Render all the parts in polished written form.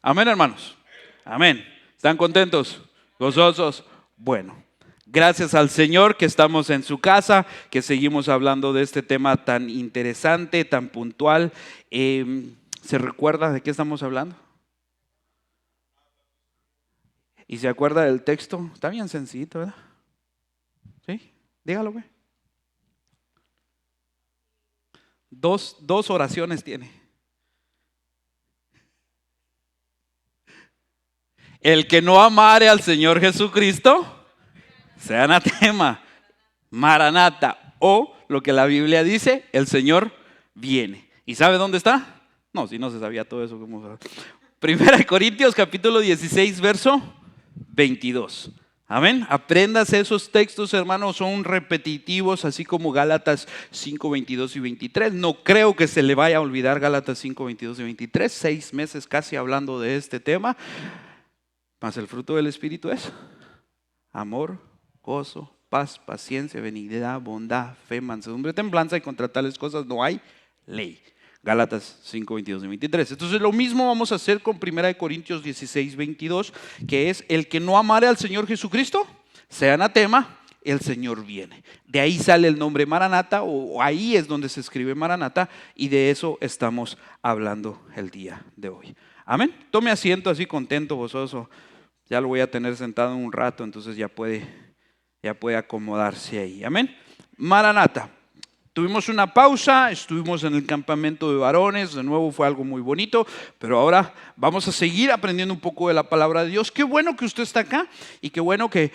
Amén, hermanos. Amén. ¿Están contentos? ¿Gozosos? Bueno, gracias al Señor que estamos en su casa, que seguimos hablando de este tema tan interesante, tan puntual. ¿Se recuerda de qué estamos hablando? ¿Y se acuerda del texto? Está bien sencillito, ¿verdad? ¿Sí? Dígalo, güey. Dos oraciones tiene. El que no amare al Señor Jesucristo, sea anatema, maranata, o lo que la Biblia dice, el Señor viene. ¿Y sabe dónde está? No, si no se sabía todo eso. Primera de Corintios capítulo 16, verso 22. Amén. Apréndase esos textos, hermanos, son repetitivos, así como Gálatas 5, 22 y 23. No creo que se le vaya a olvidar Gálatas 5, 22 y 23. 6 meses casi hablando de este tema. Mas el fruto del Espíritu es amor, gozo, paz, paciencia, benignidad, bondad, fe, mansedumbre, templanza, y contra tales cosas no hay ley. Gálatas 5, 22 y 23. Entonces lo mismo vamos a hacer con 1 Corintios 16, 22, que es: el que no amare al Señor Jesucristo, sea anatema, el Señor viene. De ahí sale el nombre Maranata, o ahí es donde se escribe Maranata, y de eso estamos hablando el día de hoy. Amén. Tome asiento así contento, gozoso. Ya lo voy a tener sentado un rato, entonces ya puede acomodarse ahí. Amén. Maranata. Tuvimos una pausa, estuvimos en el campamento de varones, de nuevo fue algo muy bonito, pero ahora vamos a seguir aprendiendo un poco de la palabra de Dios. Qué bueno que usted está acá y qué bueno que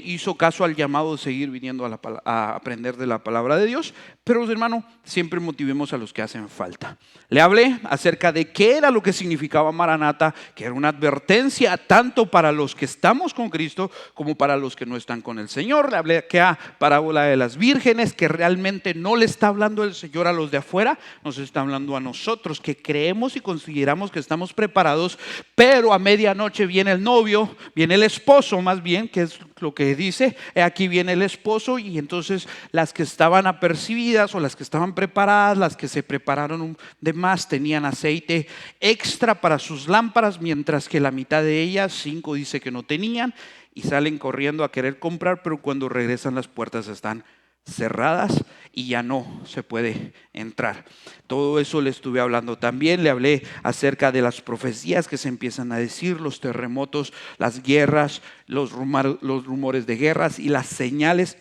hizo caso al llamado de seguir viniendo a aprender de la palabra de Dios. Pero, hermano, siempre motivemos a los que hacen falta. Le hablé acerca de qué era lo que significaba Maranata, que era una advertencia tanto para los que estamos con Cristo como para los que no están con el Señor. Le hablé que a parábola de las vírgenes, que realmente no le está hablando el Señor a los de afuera, nos está hablando a nosotros que creemos y consideramos que estamos preparados, pero a medianoche viene el novio, viene el esposo más bien, que es lo que dice, aquí viene el esposo, y entonces las que estaban apercibidas o las que estaban preparadas, las que se prepararon de más, tenían aceite extra para sus lámparas, mientras que la mitad de ellas, 5 dice que no tenían, y salen corriendo a querer comprar, pero cuando regresan las puertas están cerradas y ya no se puede entrar. Todo eso le estuve hablando también. Le hablé acerca de las profecías que se empiezan a decir, los terremotos, las guerras, los rumores de guerras y las señales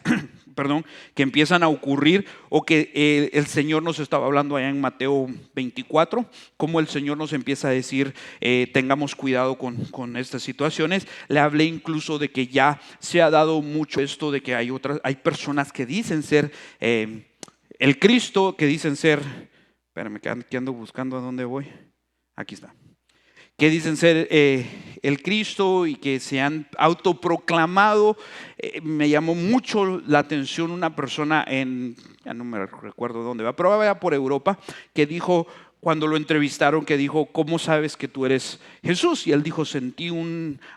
que empiezan a ocurrir, o que el Señor nos estaba hablando allá en Mateo 24, como el Señor nos empieza a decir tengamos cuidado con estas situaciones. Le hablé incluso de que ya se ha dado mucho esto de que hay personas que dicen ser el Cristo, que dicen ser, espérame que ando buscando a dónde voy, aquí está, que dicen ser el Cristo y que se han autoproclamado. Me llamó mucho la atención una persona ya no me recuerdo dónde va, pero va por Europa, que dijo, cuando lo entrevistaron, que dijo: ¿cómo sabes que tú eres Jesús? Y él dijo: sentí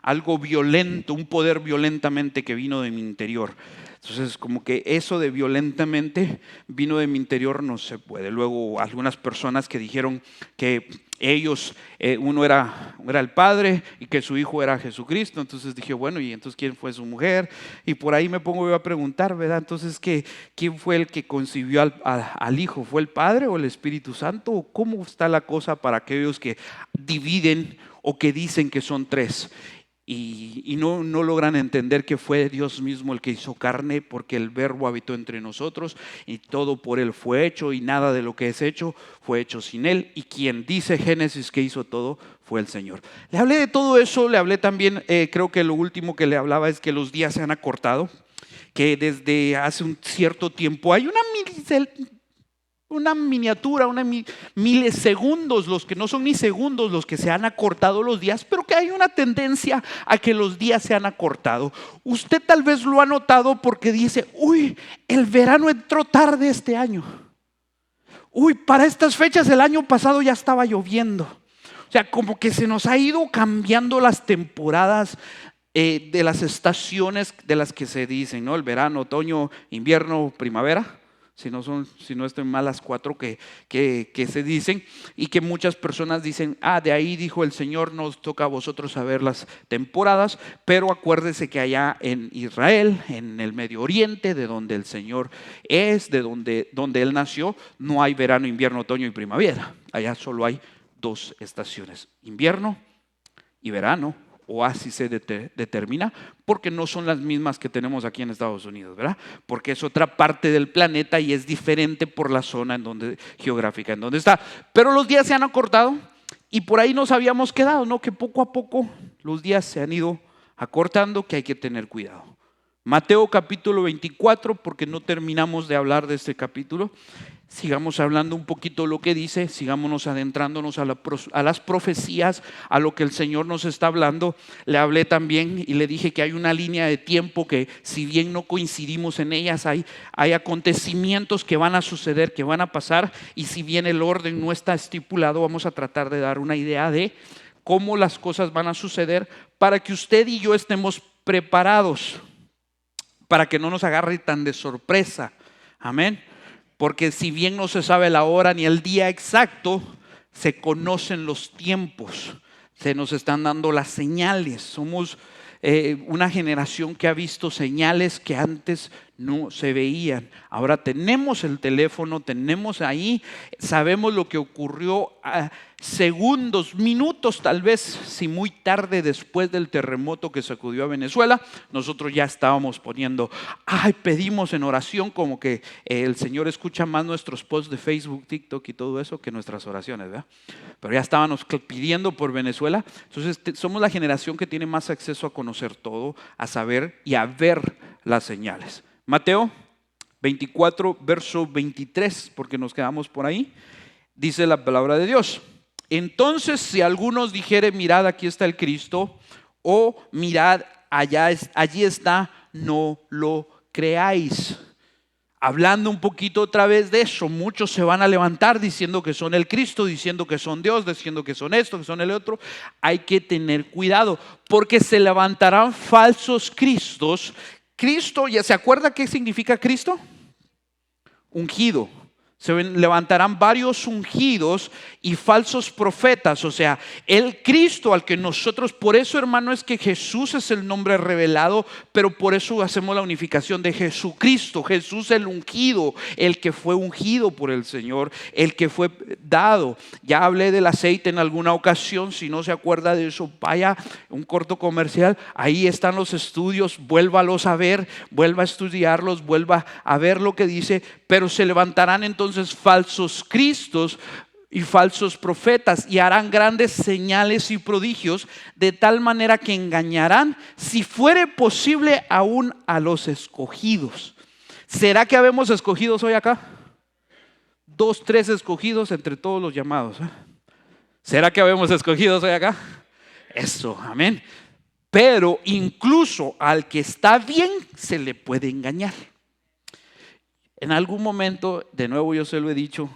algo violento, un poder violentamente que vino de mi interior. Entonces, como que eso de violentamente vino de mi interior no se puede. Luego algunas personas que dijeron que ellos, uno era el Padre y que su hijo era Jesucristo. Entonces dije, bueno, ¿y entonces quién fue su mujer? Y por ahí me pongo yo a preguntar, ¿verdad? Entonces, ¿quién fue el que concibió al hijo? ¿Fue el Padre o el Espíritu Santo? ¿O cómo está la cosa para aquellos que dividen o que dicen que son tres? Y no logran entender que fue Dios mismo el que hizo carne, porque el Verbo habitó entre nosotros y todo por Él fue hecho, y nada de lo que es hecho fue hecho sin Él, y quien dice Génesis que hizo todo fue el Señor. Le hablé de todo eso. Le hablé también, creo que lo último que le hablaba es que los días se han acortado, que desde hace un cierto tiempo hay una miniatura, milisegundos, los que no son ni segundos, los que se han acortado los días, pero que hay una tendencia a que los días se han acortado. Usted tal vez lo ha notado porque dice: uy, el verano entró tarde este año. Uy, para estas fechas el año pasado ya estaba lloviendo. O sea, como que se nos ha ido cambiando las temporadas de las estaciones de las que se dicen, ¿no? El verano, otoño, invierno, primavera. si no estoy mal, las 4 que se dicen, y que muchas personas dicen, de ahí dijo el Señor, nos toca a vosotros saber las temporadas, pero acuérdese que allá en Israel, en el Medio Oriente, de donde el Señor es, de donde Él nació, no hay verano, invierno, otoño y primavera. Allá solo hay 2 estaciones, invierno y verano, o así se determina, porque no son las mismas que tenemos aquí en Estados Unidos, ¿verdad? Porque es otra parte del planeta y es diferente por la zona geográfica en donde está. Pero los días se han acortado y por ahí nos habíamos quedado, ¿no? Que poco a poco los días se han ido acortando, que hay que tener cuidado. Mateo capítulo 24, porque no terminamos de hablar de este capítulo. Sigamos hablando un poquito lo que dice, sigámonos adentrándonos a las profecías, a lo que el Señor nos está hablando. Le hablé también y le dije que hay una línea de tiempo que, si bien no coincidimos en ellas, hay acontecimientos que van a suceder, que van a pasar, y si bien el orden no está estipulado, vamos a tratar de dar una idea de cómo las cosas van a suceder para que usted y yo estemos preparados, para que no nos agarre tan de sorpresa. Amén. Porque si bien no se sabe la hora ni el día exacto, se conocen los tiempos, se nos están dando las señales. Somos una generación que ha visto señales que antes no se veían. Ahora tenemos el teléfono, tenemos ahí, sabemos lo que ocurrió a segundos, minutos, tal vez, si muy tarde después del terremoto que sacudió a Venezuela. Nosotros ya estábamos poniendo, pedimos en oración, como que el Señor escucha más nuestros posts de Facebook, TikTok y todo eso que nuestras oraciones, ¿verdad? Pero ya estábamos pidiendo por Venezuela. Entonces somos la generación que tiene más acceso a conocer todo, a saber y a ver las señales. Mateo 24, verso 23, porque nos quedamos por ahí, dice la palabra de Dios. Entonces, si algunos dijere, mirad, aquí está el Cristo, o mirad, allí está, no lo creáis. Hablando un poquito otra vez de eso, muchos se van a levantar diciendo que son el Cristo, diciendo que son Dios, diciendo que son esto, que son el otro. Hay que tener cuidado, porque se levantarán falsos cristos. Cristo, ¿ya se acuerda qué significa Cristo? Ungido. Se levantarán varios ungidos y falsos profetas. O sea, el Cristo al que nosotros, por eso, hermano, es que Jesús es el nombre revelado, pero por eso hacemos la unificación de Jesucristo. Jesús el ungido, el que fue ungido por el Señor, el que fue dado. Ya hablé del aceite en alguna ocasión. Si no se acuerda de eso, vaya un corto comercial, ahí están los estudios, vuélvalos a ver, vuelva a estudiarlos, vuelva a ver lo que dice. Pero se levantarán entonces falsos cristos y falsos profetas, y harán grandes señales y prodigios, de tal manera que engañarán, si fuere posible, aún a los escogidos. ¿Será que habemos escogidos hoy acá? 2, 3 escogidos entre todos los llamados. ¿Será que habemos escogidos hoy acá? Eso, amén. Pero incluso al que está bien se le puede engañar. En algún momento, de nuevo yo se lo he dicho,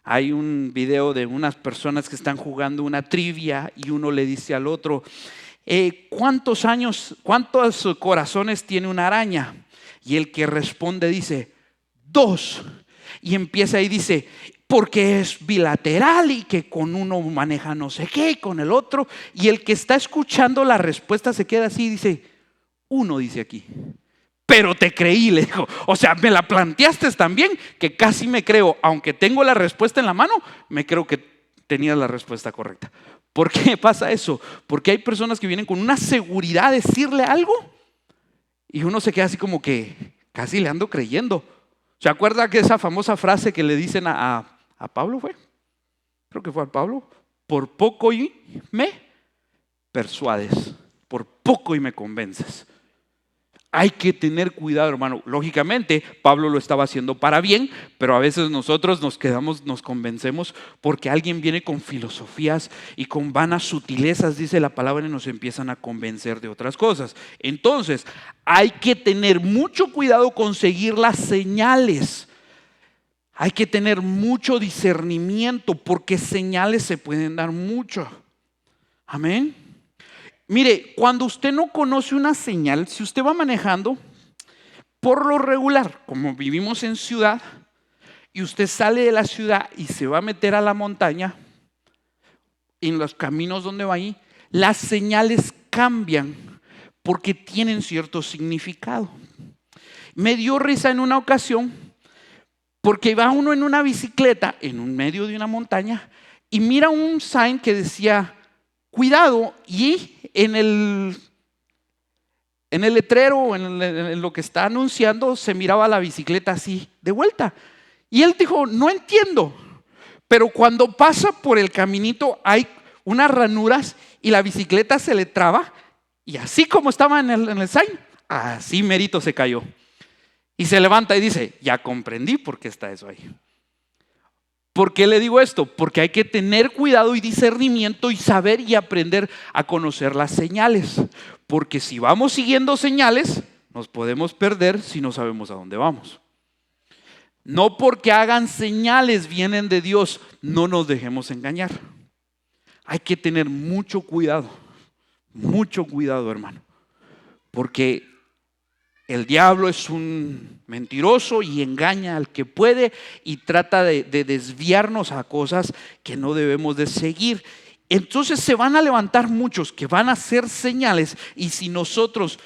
hay un video de unas personas que están jugando una trivia y uno le dice al otro, ¿cuántos corazones tiene una araña? Y el que responde dice, 2. Y empieza y dice, porque es bilateral y que con uno maneja no sé qué y con el otro. Y el que está escuchando la respuesta se queda así y dice, 1 dice aquí. Pero te creí, le dijo. O sea, me la planteaste tan bien que casi me creo, aunque tengo la respuesta en la mano, me creo que tenías la respuesta correcta. ¿Por qué pasa eso? Porque hay personas que vienen con una seguridad de decirle algo y uno se queda así como que casi le ando creyendo. ¿Se acuerda que esa famosa frase que le dicen a Pablo fue? Creo que fue a Pablo. Por poco y me persuades, por poco y me convences. Hay que tener cuidado, hermano. Lógicamente, Pablo lo estaba haciendo para bien, pero a veces nosotros nos convencemos porque alguien viene con filosofías y con vanas sutilezas, dice la palabra, y nos empiezan a convencer de otras cosas. Entonces, hay que tener mucho cuidado con seguir las señales. Hay que tener mucho discernimiento porque señales se pueden dar mucho. Amén. Mire, cuando usted no conoce una señal, si usted va manejando, por lo regular, como vivimos en ciudad, y usted sale de la ciudad y se va a meter a la montaña, en los caminos donde va ahí, las señales cambian porque tienen cierto significado. Me dio risa en una ocasión porque va uno en una bicicleta en un medio de una montaña y mira un sign que decía cuidado, y en el letrero, en lo que está anunciando, se miraba la bicicleta así de vuelta. Y él dijo, no entiendo, pero cuando pasa por el caminito hay unas ranuras y la bicicleta se le traba, y así como estaba en el sign, así merito se cayó. Y se levanta y dice, ya comprendí por qué está eso ahí. ¿Por qué le digo esto? Porque hay que tener cuidado y discernimiento y saber y aprender a conocer las señales. Porque si vamos siguiendo señales, nos podemos perder si no sabemos a dónde vamos. No porque hagan señales vienen de Dios, no nos dejemos engañar. Hay que tener mucho cuidado, hermano. Porque el diablo es un mentiroso y engaña al que puede y trata de desviarnos a cosas que no debemos de seguir. Entonces se van a levantar muchos que van a hacer señales, y si nosotros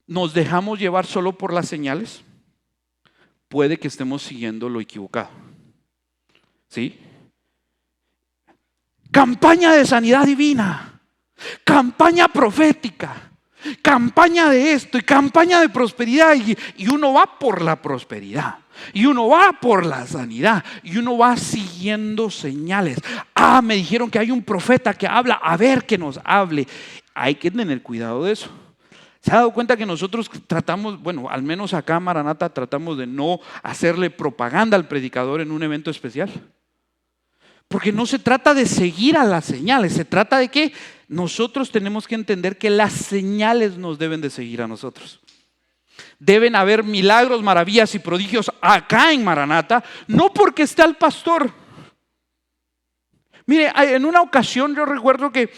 nos dejamos llevar solo por las señales, puede que estemos siguiendo lo equivocado. ¿Sí? Campaña de sanidad divina, campaña profética, campaña de esto y campaña de prosperidad, y uno va por la prosperidad, y uno va por la sanidad, y uno va siguiendo señales. Me dijeron que hay un profeta que habla, a ver que nos hable. Hay que tener cuidado de eso. ¿Se ha dado cuenta que nosotros tratamos, bueno, al menos acá en Maranata, tratamos de no hacerle propaganda al predicador en un evento especial? Porque no se trata de seguir a las señales, se trata de que nosotros tenemos que entender que las señales nos deben de seguir a nosotros. Deben haber milagros, maravillas y prodigios acá en Maranata, no porque está el pastor. Mire, en una ocasión yo recuerdo que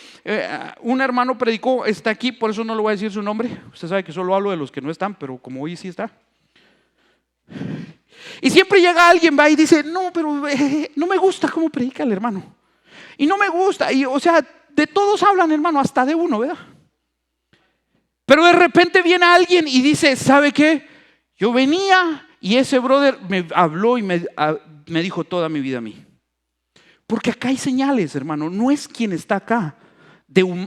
un hermano predicó, está aquí, por eso no le voy a decir su nombre. Usted sabe que solo hablo de los que no están, pero como hoy sí está. Y siempre llega alguien, va y dice, no, pero no me gusta cómo predica el hermano. Y no me gusta, y o sea, de todos hablan, hermano, hasta de uno, ¿verdad? Pero de repente viene alguien y dice, ¿sabe qué? Yo venía y ese brother me habló y me dijo toda mi vida a mí. Porque acá hay señales, hermano. No es quien está acá,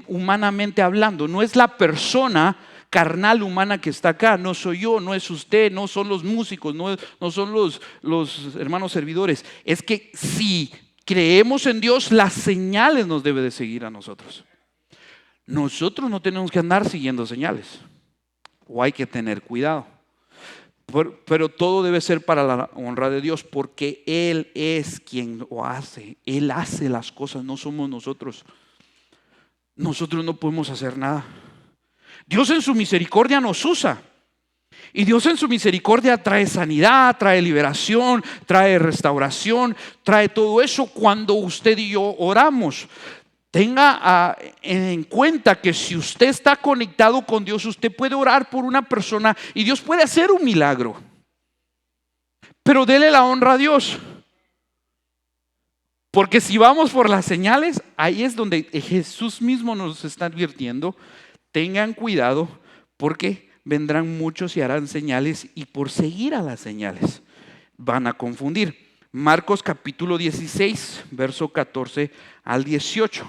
humanamente hablando. No es la persona carnal humana que está acá. No soy yo, no es usted, no son los músicos, no son los hermanos servidores. Es que si creemos en Dios, las señales nos deben de seguir a nosotros. Nosotros no tenemos que andar siguiendo señales. O hay que tener cuidado. Pero todo debe ser para la honra de Dios, porque Él es quien lo hace. Él hace las cosas, no somos nosotros. Nosotros no podemos hacer nada. Dios en su misericordia nos usa. Y Dios en su misericordia trae sanidad, trae liberación, trae restauración, trae todo eso cuando usted y yo oramos. Tenga en cuenta que si usted está conectado con Dios, usted puede orar por una persona y Dios puede hacer un milagro. Pero dele la honra a Dios. Porque si vamos por las señales, ahí es donde Jesús mismo nos está advirtiendo. Tengan cuidado porque vendrán muchos y harán señales, y por seguir a las señales van a confundir. Marcos capítulo 16, verso 14 al 18.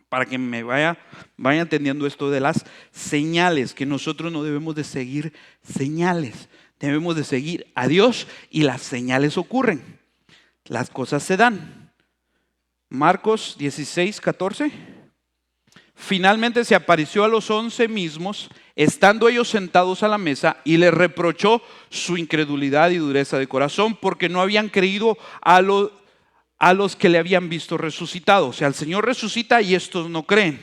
Para que me vaya entendiendo esto de las señales, que nosotros no debemos de seguir señales. Debemos de seguir a Dios y las señales ocurren. Las cosas se dan. Marcos 16, 14. Finalmente se apareció a los 11 mismos, estando ellos sentados a la mesa, y les reprochó su incredulidad y dureza de corazón, porque no habían creído a los que le habían visto resucitado. O sea, el Señor resucita y estos no creen.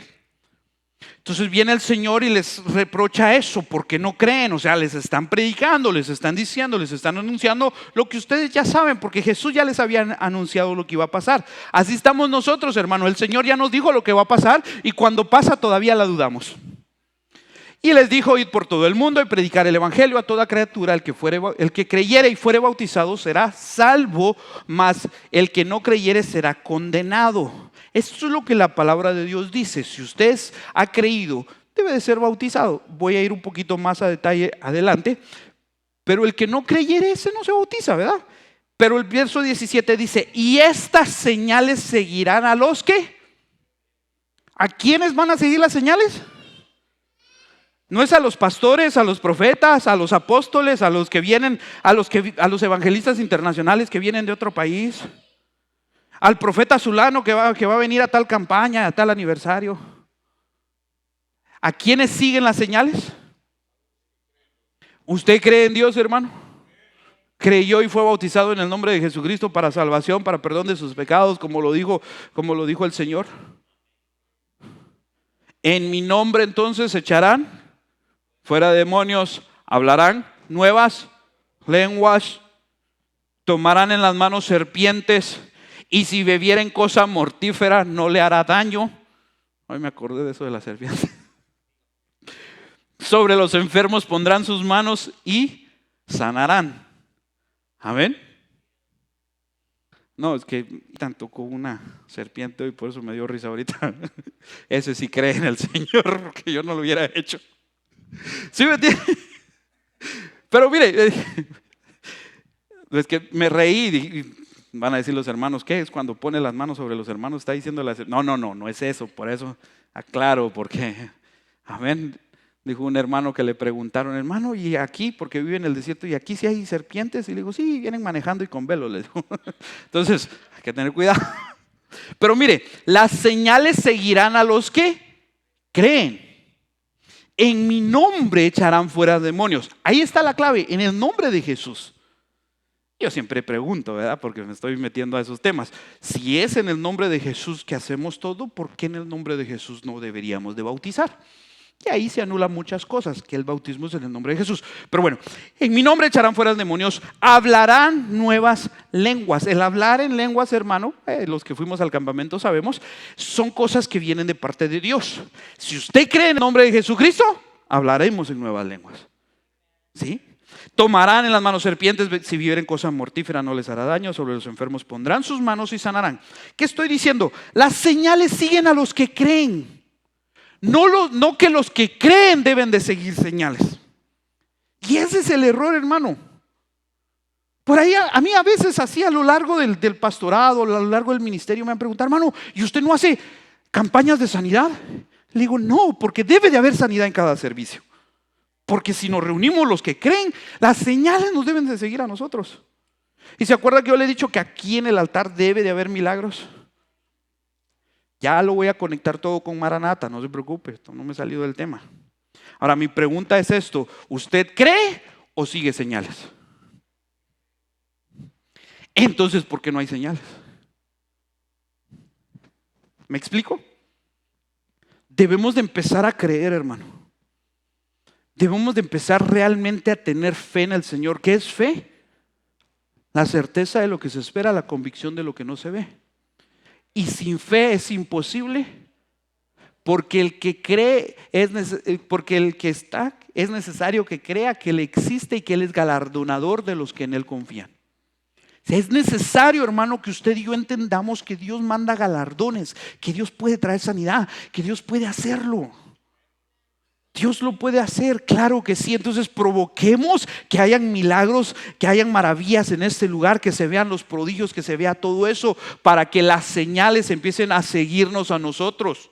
Entonces viene el Señor y les reprocha eso, porque no creen. O sea, les están predicando, les están diciendo, les están anunciando lo que ustedes ya saben, porque Jesús ya les había anunciado lo que iba a pasar. Así estamos nosotros, hermano. El Señor ya nos dijo lo que va a pasar, y cuando pasa todavía la dudamos. Y les dijo: id por todo el mundo y predicar el evangelio a toda criatura. El que creyere y fuere bautizado será salvo, mas el que no creyere será condenado. Esto es lo que la palabra de Dios dice. Si usted ha creído, debe de ser bautizado. Voy a ir un poquito más a detalle adelante. Pero el que no creyere, ese no se bautiza, ¿verdad? Pero el verso 17 dice: y estas señales seguirán a los que. ¿A quiénes van a seguir las señales? No es a los pastores, a los profetas, a los apóstoles, a los que vienen, a los evangelistas internacionales que vienen de otro país, al profeta Zulano que va a venir a tal campaña, a tal aniversario. ¿A quiénes siguen las señales? ¿Usted cree en Dios, hermano? ¿Creyó y fue bautizado en el nombre de Jesucristo para salvación, para perdón de sus pecados, como lo dijo el Señor? En mi nombre entonces echarán fuera demonios, hablarán nuevas lenguas, tomarán en las manos serpientes, y si bebieren cosa mortífera no le hará daño. Hoy me acordé de eso de la serpiente. Sobre los enfermos pondrán sus manos y sanarán. Amén. No, es que tanto con una serpiente y por eso me dio risa ahorita. Ese sí cree en el Señor, que yo no lo hubiera hecho. ¿Sí me entiende? Pero mire, es que me reí y van a decir los hermanos: ¿qué es cuando pone las manos sobre los hermanos? Está diciendo no es eso. Por eso aclaro, porque amén. Dijo un hermano que le preguntaron: hermano, ¿y aquí? Porque vive en el desierto, ¿y aquí sí hay serpientes? Y le digo: sí, vienen manejando y con velo, le digo. Entonces hay que tener cuidado. Pero mire, las señales seguirán a los que creen. En mi nombre echarán fuera demonios. Ahí está la clave, en el nombre de Jesús. Yo siempre pregunto, ¿verdad? Porque me estoy metiendo a esos temas. Si es en el nombre de Jesús que hacemos todo, ¿por qué en el nombre de Jesús no deberíamos de bautizar? Y ahí se anulan muchas cosas, que el bautismo es en el nombre de Jesús. Pero bueno, en mi nombre echarán fuera demonios, hablarán nuevas lenguas. El hablar en lenguas, hermano, los que fuimos al campamento sabemos, son cosas que vienen de parte de Dios. Si usted cree en el nombre de Jesucristo, hablaremos en nuevas lenguas. ¿Sí? Tomarán en las manos serpientes, si vivieren cosa mortífera no les hará daño, sobre los enfermos pondrán sus manos y sanarán. ¿Qué estoy diciendo? Las señales siguen a los que creen. No que los que creen deben de seguir señales. Y ese es el error, hermano. Por ahí a mí a veces así a lo largo del pastorado, a lo largo del ministerio me han preguntado: hermano, ¿y usted no hace campañas de sanidad? Le digo: no, porque debe de haber sanidad en cada servicio. Porque si nos reunimos los que creen, las señales nos deben de seguir a nosotros. ¿Y se acuerda que yo le he dicho que aquí en el altar debe de haber milagros? Ya lo voy a conectar todo con Maranata, no se preocupe, esto no me he salido del tema. Ahora mi pregunta es esto: ¿usted cree o sigue señales? Entonces, ¿por qué no hay señales? ¿Me explico? Debemos de empezar a creer, hermano. Debemos de empezar realmente a tener fe en el Señor. ¿Qué es fe? La certeza de lo que se espera, la convicción de lo que no se ve. Y sin fe es imposible, porque el que cree porque el que está es necesario que crea que Él existe y que Él es galardonador de los que en Él confían. Es necesario, hermano, que usted y yo entendamos que Dios manda galardones, que Dios puede traer sanidad, que Dios puede hacerlo. Dios lo puede hacer, claro que sí. Entonces provoquemos que hayan milagros, que hayan maravillas en este lugar, que se vean los prodigios, que se vea todo eso, para que las señales empiecen a seguirnos a nosotros.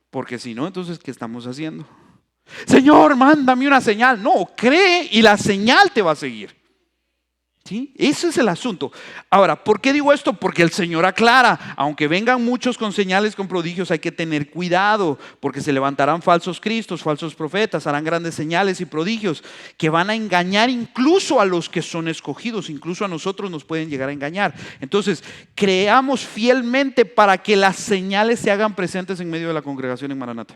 Porque si no, entonces ¿qué estamos haciendo? Señor, mándame una señal. No, cree y la señal te va a seguir. ¿Sí? Ese es el asunto. Ahora, ¿por qué digo esto? Porque el Señor aclara: aunque vengan muchos con señales, con prodigios, hay que tener cuidado, porque se levantarán falsos cristos, falsos profetas, harán grandes señales y prodigios que van a engañar incluso a los que son escogidos. Incluso a nosotros nos pueden llegar a engañar. Entonces, creamos fielmente para que las señales se hagan presentes en medio de la congregación en Maranata.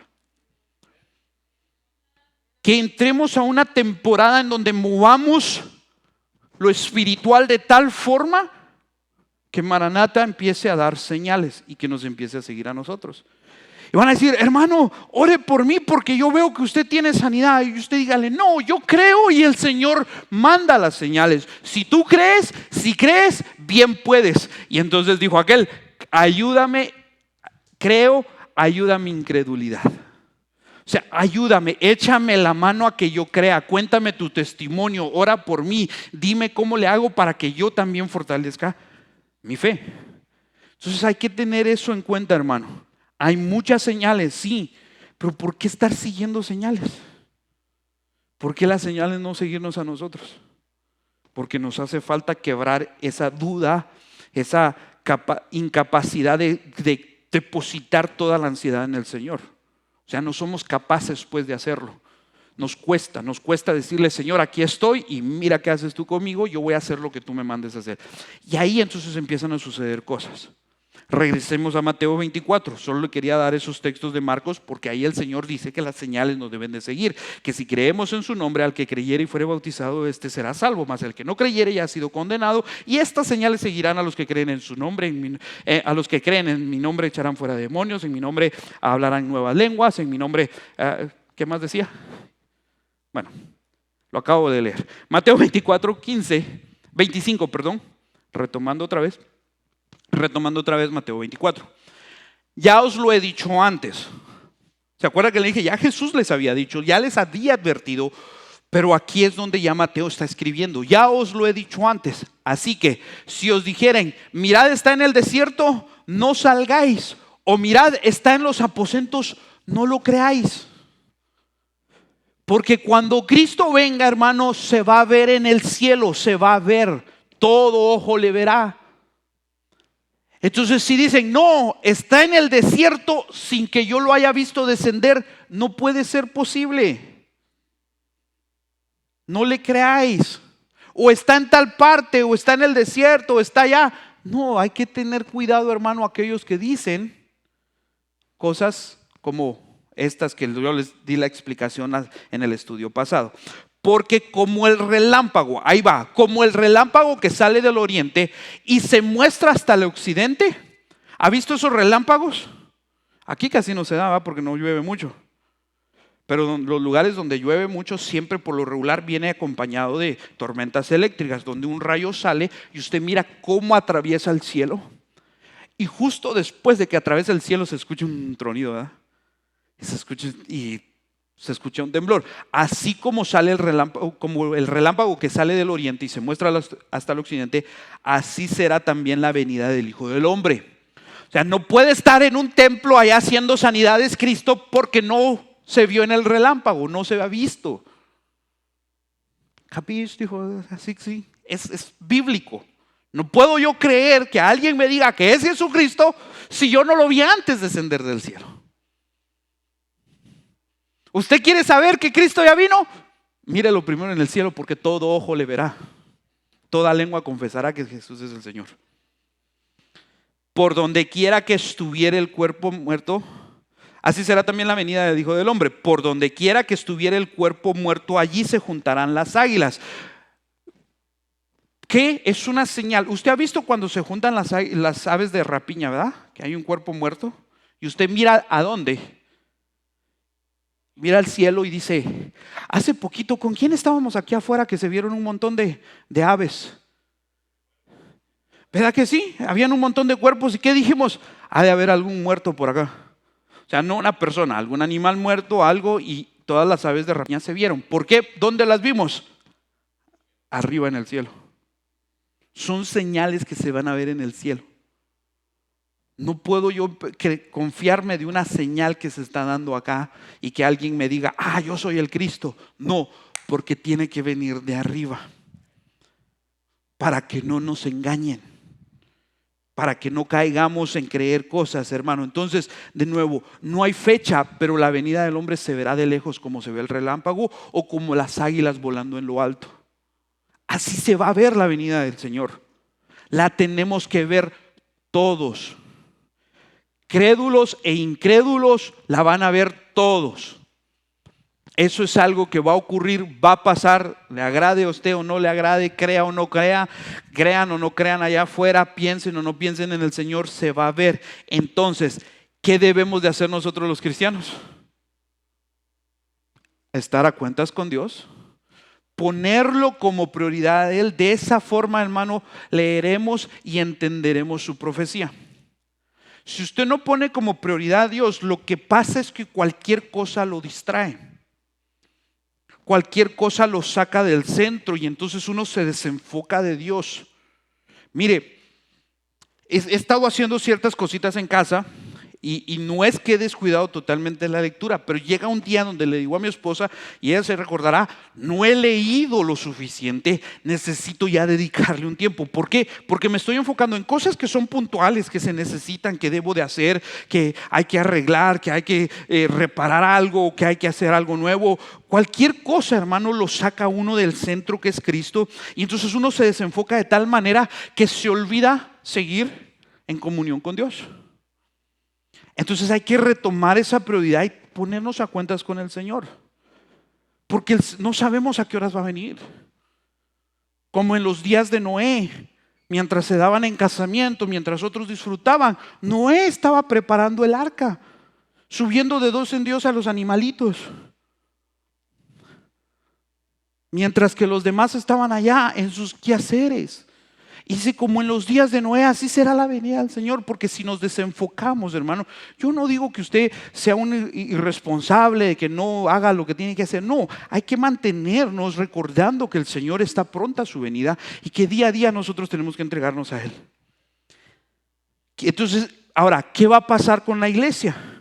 Que entremos a una temporada en donde movamos lo espiritual de tal forma que Maranata empiece a dar señales y que nos empiece a seguir a nosotros. Y van a decir, hermano, ore por mí porque yo veo que usted tiene sanidad. Y usted dígale, no, yo creo y el Señor manda las señales. Si tú crees, si crees, bien puedes. Y entonces dijo aquel, ayúdame, creo, ayuda mi incredulidad. O sea, ayúdame, échame la mano a que yo crea, cuéntame tu testimonio, ora por mí, dime cómo le hago para que yo también fortalezca mi fe. Entonces hay que tener eso en cuenta, hermano. Hay muchas señales, sí, pero ¿por qué estar siguiendo señales? ¿Por qué las señales no seguirnos a nosotros? Porque nos hace falta quebrar esa duda, esa incapacidad de depositar toda la ansiedad en el Señor. O sea, no somos capaces pues de hacerlo. Nos cuesta decirle, Señor, aquí estoy y mira qué haces tú conmigo, yo voy a hacer lo que tú me mandes a hacer. Y ahí entonces empiezan a suceder cosas. Regresemos a Mateo 24, solo le quería dar esos textos de Marcos porque ahí el Señor dice que las señales nos deben de seguir, que si creemos en su nombre, al que creyere y fuere bautizado, este será salvo, mas el que no creyere ya ha sido condenado, y estas señales seguirán a los que creen en su nombre, a los que creen en mi nombre echarán fuera demonios, en mi nombre hablarán nuevas lenguas, en mi nombre, ¿qué más decía? Bueno, lo acabo de leer. Mateo 24, 25, retomando otra vez Mateo 24. Ya os lo he dicho antes. ¿Se acuerdan que le dije? Ya Jesús les había dicho, ya les había advertido, pero aquí es donde ya Mateo está escribiendo. Ya os lo he dicho antes. Así que si os dijeren, mirad está en el desierto, no salgáis. O mirad está en los aposentos, no lo creáis. Porque cuando Cristo venga, hermanos, se va a ver en el cielo, se va a ver, todo ojo le verá. Entonces si dicen, no, está en el desierto sin que yo lo haya visto descender, no puede ser posible. No le creáis. O está en tal parte, o está en el desierto, o está allá. No, hay que tener cuidado, hermano, aquellos que dicen cosas como estas que yo les di la explicación en el estudio pasado. Porque como el relámpago, ahí va, como el relámpago que sale del oriente y se muestra hasta el occidente. ¿Ha visto esos relámpagos? Aquí casi no se da, porque no llueve mucho. Pero los lugares donde llueve mucho siempre por lo regular viene acompañado de tormentas eléctricas, donde un rayo sale y usted mira cómo atraviesa el cielo. Y justo después de que atraviesa el cielo se escucha un tronido, ¿verdad? Se escucha un temblor. Así como sale el relámpago que sale del oriente y se muestra hasta el occidente, así será también la venida del Hijo del Hombre. O sea, no puede estar en un templo allá haciendo sanidades Cristo porque no se vio en el relámpago, no se ha visto. ¿Capiche? Dijo, así sí, es bíblico. No puedo yo creer que alguien me diga que es Jesucristo si yo no lo vi antes de descender del cielo. ¿Usted quiere saber que Cristo ya vino? Mírelo primero en el cielo, porque todo ojo le verá. Toda lengua confesará que Jesús es el Señor. Por donde quiera que estuviera el cuerpo muerto, así será también la venida del Hijo del Hombre. Por donde quiera que estuviera el cuerpo muerto, allí se juntarán las águilas. ¿Qué es una señal? Usted ha visto cuando se juntan las aves de rapiña, ¿verdad? Que hay un cuerpo muerto. Y usted mira a dónde. Mira al cielo y dice, hace poquito, ¿con quién estábamos aquí afuera que se vieron un montón de aves? ¿Verdad que sí? Habían un montón de cuerpos. ¿Y qué dijimos? Ha de haber algún muerto por acá. O sea, no una persona, algún animal muerto, algo, y todas las aves de rapiña se vieron. ¿Por qué? ¿Dónde las vimos? Arriba en el cielo. Son señales que se van a ver en el cielo. No puedo yo confiarme de una señal que se está dando acá y que alguien me diga, yo soy el Cristo. No, porque tiene que venir de arriba. Para que no nos engañen. Para que no caigamos en creer cosas, hermano. Entonces, de nuevo, no hay fecha, pero la venida del hombre se verá de lejos como se ve el relámpago o como las águilas volando en lo alto. Así se va a ver la venida del Señor. La tenemos que ver todos. Crédulos e incrédulos la van a ver todos. Eso es algo que va a ocurrir, va a pasar, le agrade a usted o no le agrade, crea o no crea, crean o no crean allá afuera, piensen o no piensen en el Señor, se va a ver. Entonces, ¿Qué debemos de hacer nosotros los cristianos? Estar a cuentas con Dios, ponerlo como prioridad a Él. De esa forma, hermano, leeremos y entenderemos su profecía. Si usted no pone como prioridad a Dios, lo que pasa es que cualquier cosa lo distrae. Cualquier cosa lo saca del centro y entonces uno se desenfoca de Dios. Mire, he estado haciendo ciertas cositas en casa y no es que he descuidado totalmente la lectura, pero llega un día donde le digo a mi esposa, y ella se recordará, no he leído lo suficiente, necesito ya dedicarle un tiempo. ¿Por qué? Porque me estoy enfocando en cosas que son puntuales, que se necesitan, que debo de hacer, que hay que arreglar, que hay que reparar algo, que hay que hacer algo nuevo. Cualquier cosa, hermano, lo saca uno del centro que es Cristo, y entonces uno se desenfoca de tal manera que se olvida seguir en comunión con Dios. Entonces hay que retomar esa prioridad y ponernos a cuentas con el Señor, porque no sabemos a qué horas va a venir. Como en los días de Noé, mientras se daban en casamiento, mientras otros disfrutaban, Noé estaba preparando el arca, subiendo de dos en Dios a los animalitos, mientras que los demás estaban allá en sus quehaceres. Y dice, como en los días de Noé, así será la venida del Señor. Porque si nos desenfocamos, hermano, yo no digo que usted sea un irresponsable, de que no haga lo que tiene que hacer. No, hay que mantenernos recordando que el Señor está pronta a su venida y que día a día nosotros tenemos que entregarnos a Él. Entonces, ahora, ¿qué va a pasar con la iglesia?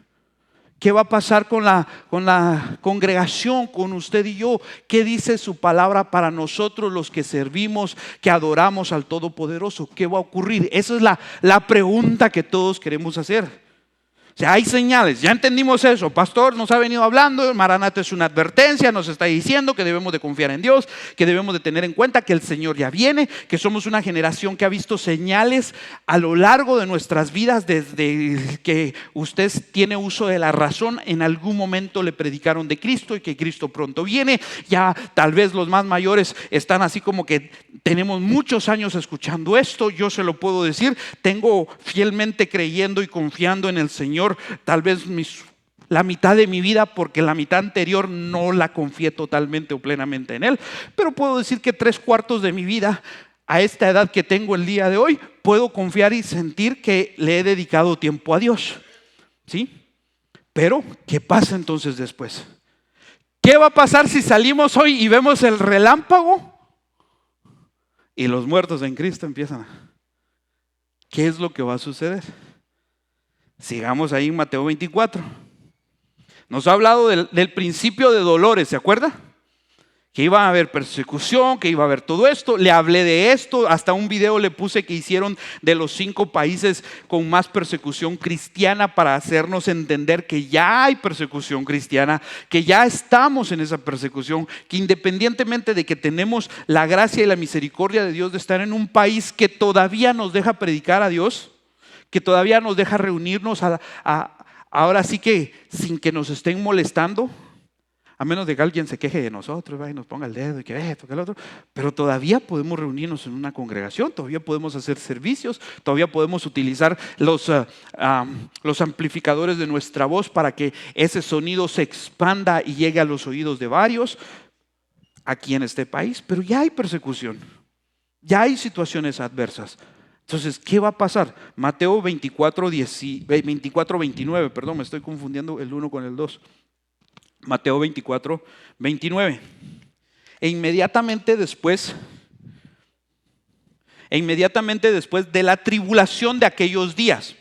¿Qué va a pasar con la congregación, con usted y yo? ¿Qué dice su palabra para nosotros los que servimos, que adoramos al Todopoderoso? ¿Qué va a ocurrir? Esa es la pregunta que todos queremos hacer. O sea, hay señales, ya entendimos eso. Pastor nos ha venido hablando, Maranata es una advertencia, nos está diciendo que debemos de confiar en Dios, que debemos de tener en cuenta que el Señor ya viene, que somos una generación que ha visto señales a lo largo de nuestras vidas. Desde que usted tiene uso de la razón, en algún momento le predicaron de Cristo y que Cristo pronto viene. Ya tal vez los más mayores están así como que tenemos muchos años escuchando esto. Yo se lo puedo decir, tengo fielmente creyendo y confiando en el Señor tal vez la mitad de mi vida, porque la mitad anterior no la confié totalmente o plenamente en Él, pero puedo decir que 3/4 de mi vida, a esta edad que tengo el día de hoy, puedo confiar y sentir que le he dedicado tiempo a Dios. ¿Sí? Pero ¿qué pasa entonces después? ¿Qué va a pasar si salimos hoy y vemos el relámpago y los muertos en Cristo empiezan a... ¿Qué es lo que va a suceder? Sigamos ahí en Mateo 24. Nos ha hablado del principio de dolores, ¿se acuerda? Que iba a haber persecución, que iba a haber todo esto. Le hablé de esto, hasta un video le puse que hicieron de los 5 países con más persecución cristiana, para hacernos entender que ya hay persecución cristiana, que ya estamos en esa persecución, que independientemente de que tenemos la gracia y la misericordia de Dios de estar en un país que todavía nos deja predicar a Dios, que todavía nos deja reunirnos ahora sí que sin que nos estén molestando, a menos de que alguien se queje de nosotros y nos ponga el dedo y que esto, que el otro, pero todavía podemos reunirnos en una congregación, todavía podemos hacer servicios, todavía podemos utilizar los amplificadores de nuestra voz para que ese sonido se expanda y llegue a los oídos de varios aquí en este país. Pero ya hay persecución, ya hay situaciones adversas. Entonces, ¿qué va a pasar? Mateo 29, perdón, me estoy confundiendo el 1 con el 2. Mateo 24, 29. E inmediatamente después de la tribulación de aquellos días.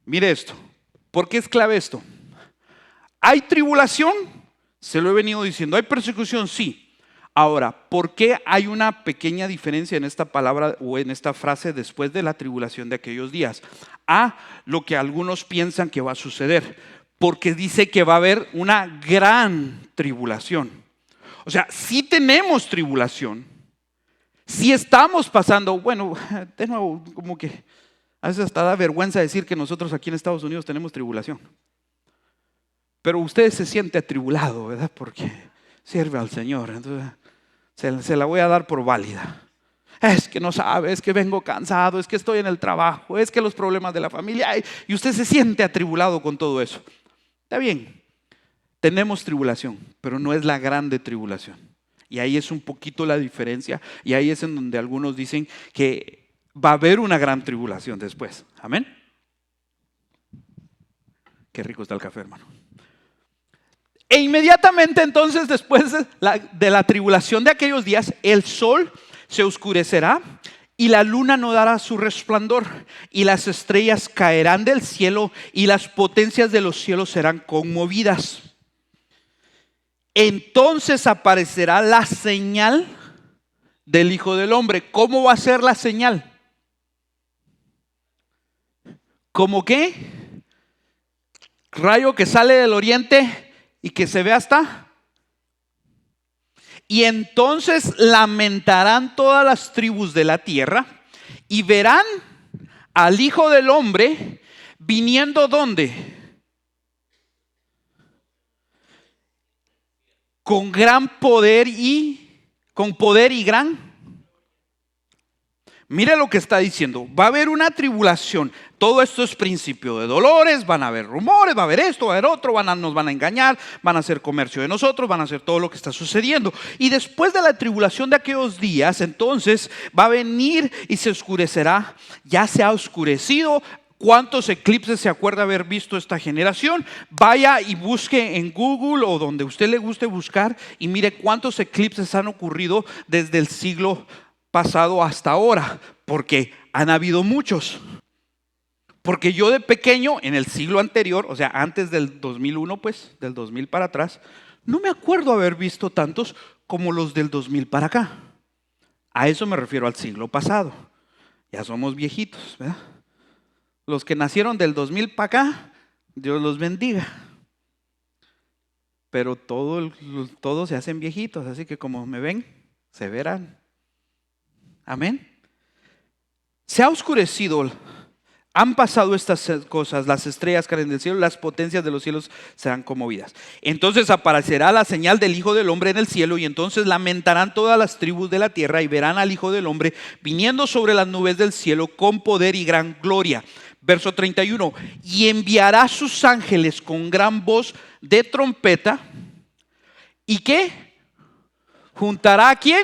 Mire esto, ¿por qué es clave esto? ¿Hay tribulación? Se lo he venido diciendo. ¿Hay persecución? Sí. Ahora, ¿por qué hay una pequeña diferencia en esta palabra o en esta frase después de la tribulación de aquellos días? A lo que algunos piensan que va a suceder, porque dice que va a haber una gran tribulación. O sea, sí tenemos tribulación, sí estamos pasando, bueno, de nuevo, como que a veces hasta da vergüenza decir que nosotros aquí en Estados Unidos tenemos tribulación. Pero usted se siente atribulado, ¿verdad? Porque sirve al Señor. Entonces, se la voy a dar por válida. Es que no sabe, es que vengo cansado, es que estoy en el trabajo, es que los problemas de la familia, y usted se siente atribulado con todo eso. Está bien, tenemos tribulación, pero no es la grande tribulación. Y ahí es un poquito la diferencia, y ahí es en donde algunos dicen que va a haber una gran tribulación después. Amén. Qué rico está el café, hermano. E inmediatamente entonces, después de la tribulación de aquellos días, el sol se oscurecerá y la luna no dará su resplandor, y las estrellas caerán del cielo y las potencias de los cielos serán conmovidas. Entonces aparecerá la señal del Hijo del Hombre. ¿Cómo va a ser la señal? ¿Cómo qué? Rayo que sale del oriente y que se ve hasta. Y entonces lamentarán todas las tribus de la tierra y verán al Hijo del Hombre viniendo ¿dónde? Con gran poder con poder y gran. Mire lo que está diciendo. Va a haber una tribulación. Todo esto es principio de dolores. Van a haber rumores, va a haber esto, va a haber otro. Nos van a engañar, van a hacer comercio de nosotros, van a hacer todo lo que está sucediendo. Y después de la tribulación de aquellos días, entonces va a venir y se oscurecerá. Ya se ha oscurecido. ¿Cuántos eclipses se acuerda haber visto esta generación? Vaya y busque en Google o donde usted le guste buscar y mire cuántos eclipses han ocurrido desde el siglo pasado hasta ahora, porque han habido muchos. Porque yo de pequeño, en el siglo anterior, o sea, antes del 2001, pues, del 2000 para atrás, no me acuerdo haber visto tantos como los del 2000 para acá. A eso me refiero al siglo pasado. Ya somos viejitos, ¿verdad? Los que nacieron del 2000 para acá, Dios los bendiga. Pero todos se hacen viejitos, así que como me ven, se verán. Amén. Se ha oscurecido, han pasado estas cosas, las estrellas caen del cielo, las potencias de los cielos serán conmovidas. Entonces aparecerá la señal del Hijo del Hombre en el cielo, y entonces lamentarán todas las tribus de la tierra y verán al Hijo del Hombre viniendo sobre las nubes del cielo con poder y gran gloria. Verso 31, y enviará sus ángeles con gran voz de trompeta. ¿Y qué? ¿Juntará a quién?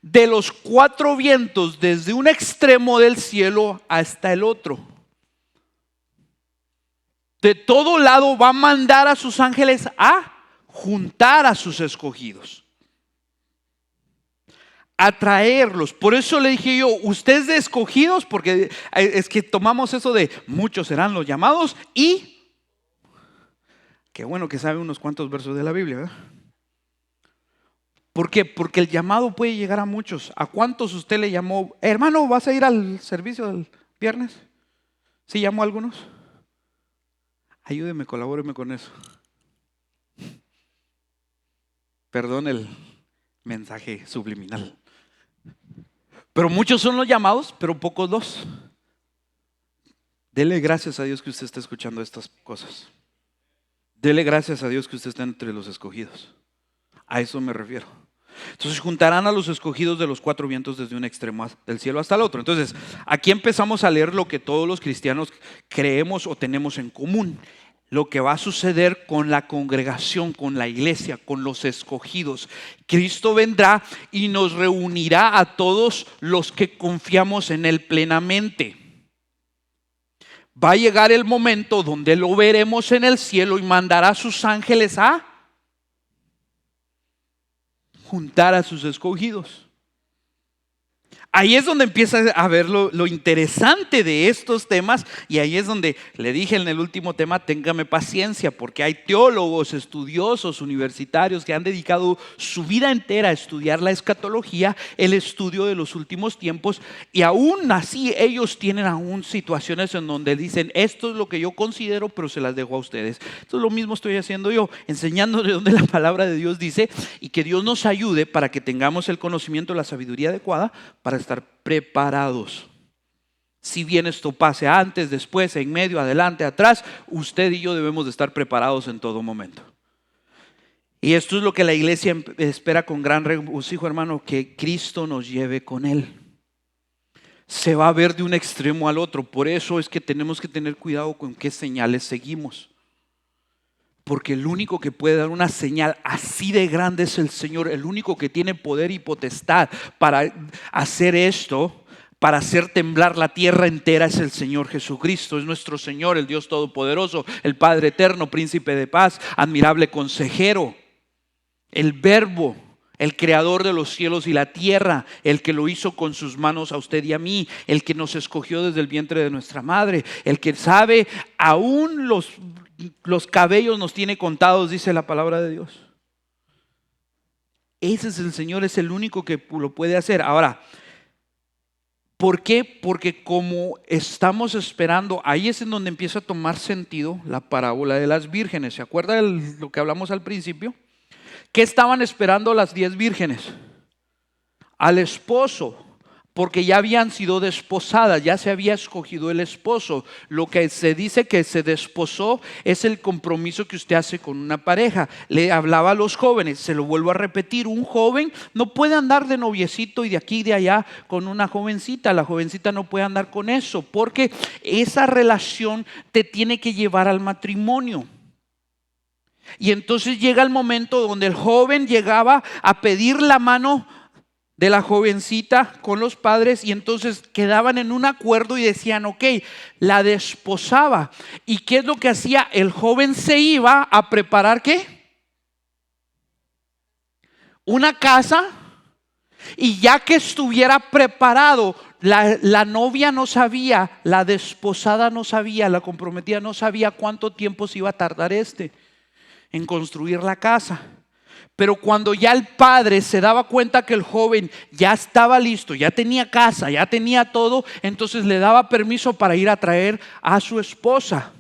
De los cuatro vientos, desde un extremo del cielo hasta el otro. De todo lado va a mandar a sus ángeles a juntar a sus escogidos, a traerlos. Por eso le dije yo, usted es de escogidos, porque es que tomamos eso de muchos serán los llamados, y qué bueno que sabe unos cuantos versos de la Biblia, ¿verdad? ¿Por qué? Porque el llamado puede llegar a muchos. ¿A cuántos usted le llamó? Hermano, ¿vas a ir al servicio del viernes? ¿Sí llamó a algunos? Ayúdeme, colabóreme con eso. Perdón el mensaje subliminal. Pero muchos son los llamados, pero pocos los. Dele gracias a Dios que usted está escuchando estas cosas. Dele gracias a Dios que usted está entre los escogidos. A eso me refiero. Entonces juntarán a los escogidos de los cuatro vientos desde un extremo del cielo hasta el otro. Entonces aquí empezamos a leer lo que todos los cristianos creemos o tenemos en común. Lo que va a suceder con la congregación, con la iglesia, con los escogidos. Cristo vendrá y nos reunirá a todos los que confiamos en Él plenamente. Va a llegar el momento donde lo veremos en el cielo y mandará a sus ángeles a juntar a sus escogidos. Ahí es donde empieza a ver lo interesante de estos temas, y ahí es donde le dije en el último tema, téngame paciencia, porque hay teólogos, estudiosos, universitarios que han dedicado su vida entera a estudiar la escatología, el estudio de los últimos tiempos, y aún así ellos tienen aún situaciones en donde dicen, esto es lo que yo considero, pero se las dejo a ustedes. Entonces lo mismo estoy haciendo yo, enseñándoles donde la palabra de Dios dice, y que Dios nos ayude para que tengamos el conocimiento, la sabiduría adecuada para estar preparados. Si bien esto pase antes, después, en medio, adelante, atrás, usted y yo debemos de estar preparados en todo momento. Y esto es lo que la iglesia espera con gran regocijo, hermano, que Cristo nos lleve con Él. Se va a ver de un extremo al otro. Por eso es que tenemos que tener cuidado con qué señales seguimos. Porque el único que puede dar una señal así de grande es el Señor. El único que tiene poder y potestad para hacer esto, para hacer temblar la tierra entera, es el Señor Jesucristo. Es nuestro Señor, el Dios Todopoderoso, el Padre Eterno, Príncipe de Paz, admirable consejero, el Verbo, el creador de los cielos y la tierra, el que lo hizo con sus manos a usted y a mí, el que nos escogió desde el vientre de nuestra madre, el que sabe aún los cabellos nos tiene contados, dice la palabra de Dios. Ese es el Señor, es el único que lo puede hacer. Ahora, ¿por qué? Porque como estamos esperando, ahí es en donde empieza a tomar sentido la parábola de las vírgenes. ¿Se acuerda de lo que hablamos al principio? ¿Qué estaban esperando las 10 vírgenes? Al esposo, porque ya habían sido desposadas, ya se había escogido el esposo. Lo que se dice que se desposó es el compromiso que usted hace con una pareja. Le hablaba a los jóvenes, se lo vuelvo a repetir, un joven no puede andar de noviecito y de aquí y de allá con una jovencita. La jovencita no puede andar con eso, porque esa relación te tiene que llevar al matrimonio. Y entonces llega el momento donde el joven llegaba a pedir la mano de la jovencita con los padres, y entonces quedaban en un acuerdo y decían, ok, la desposaba. ¿Y qué es lo que hacía? El joven se iba a preparar, ¿qué? Una casa, y ya que estuviera preparado, la novia no sabía, la desposada no sabía, la comprometida no sabía cuánto tiempo se iba a tardar en construir la casa. Pero cuando ya el padre se daba cuenta que el joven ya estaba listo, ya tenía casa, ya tenía todo, entonces le daba permiso para ir a traer a su esposa.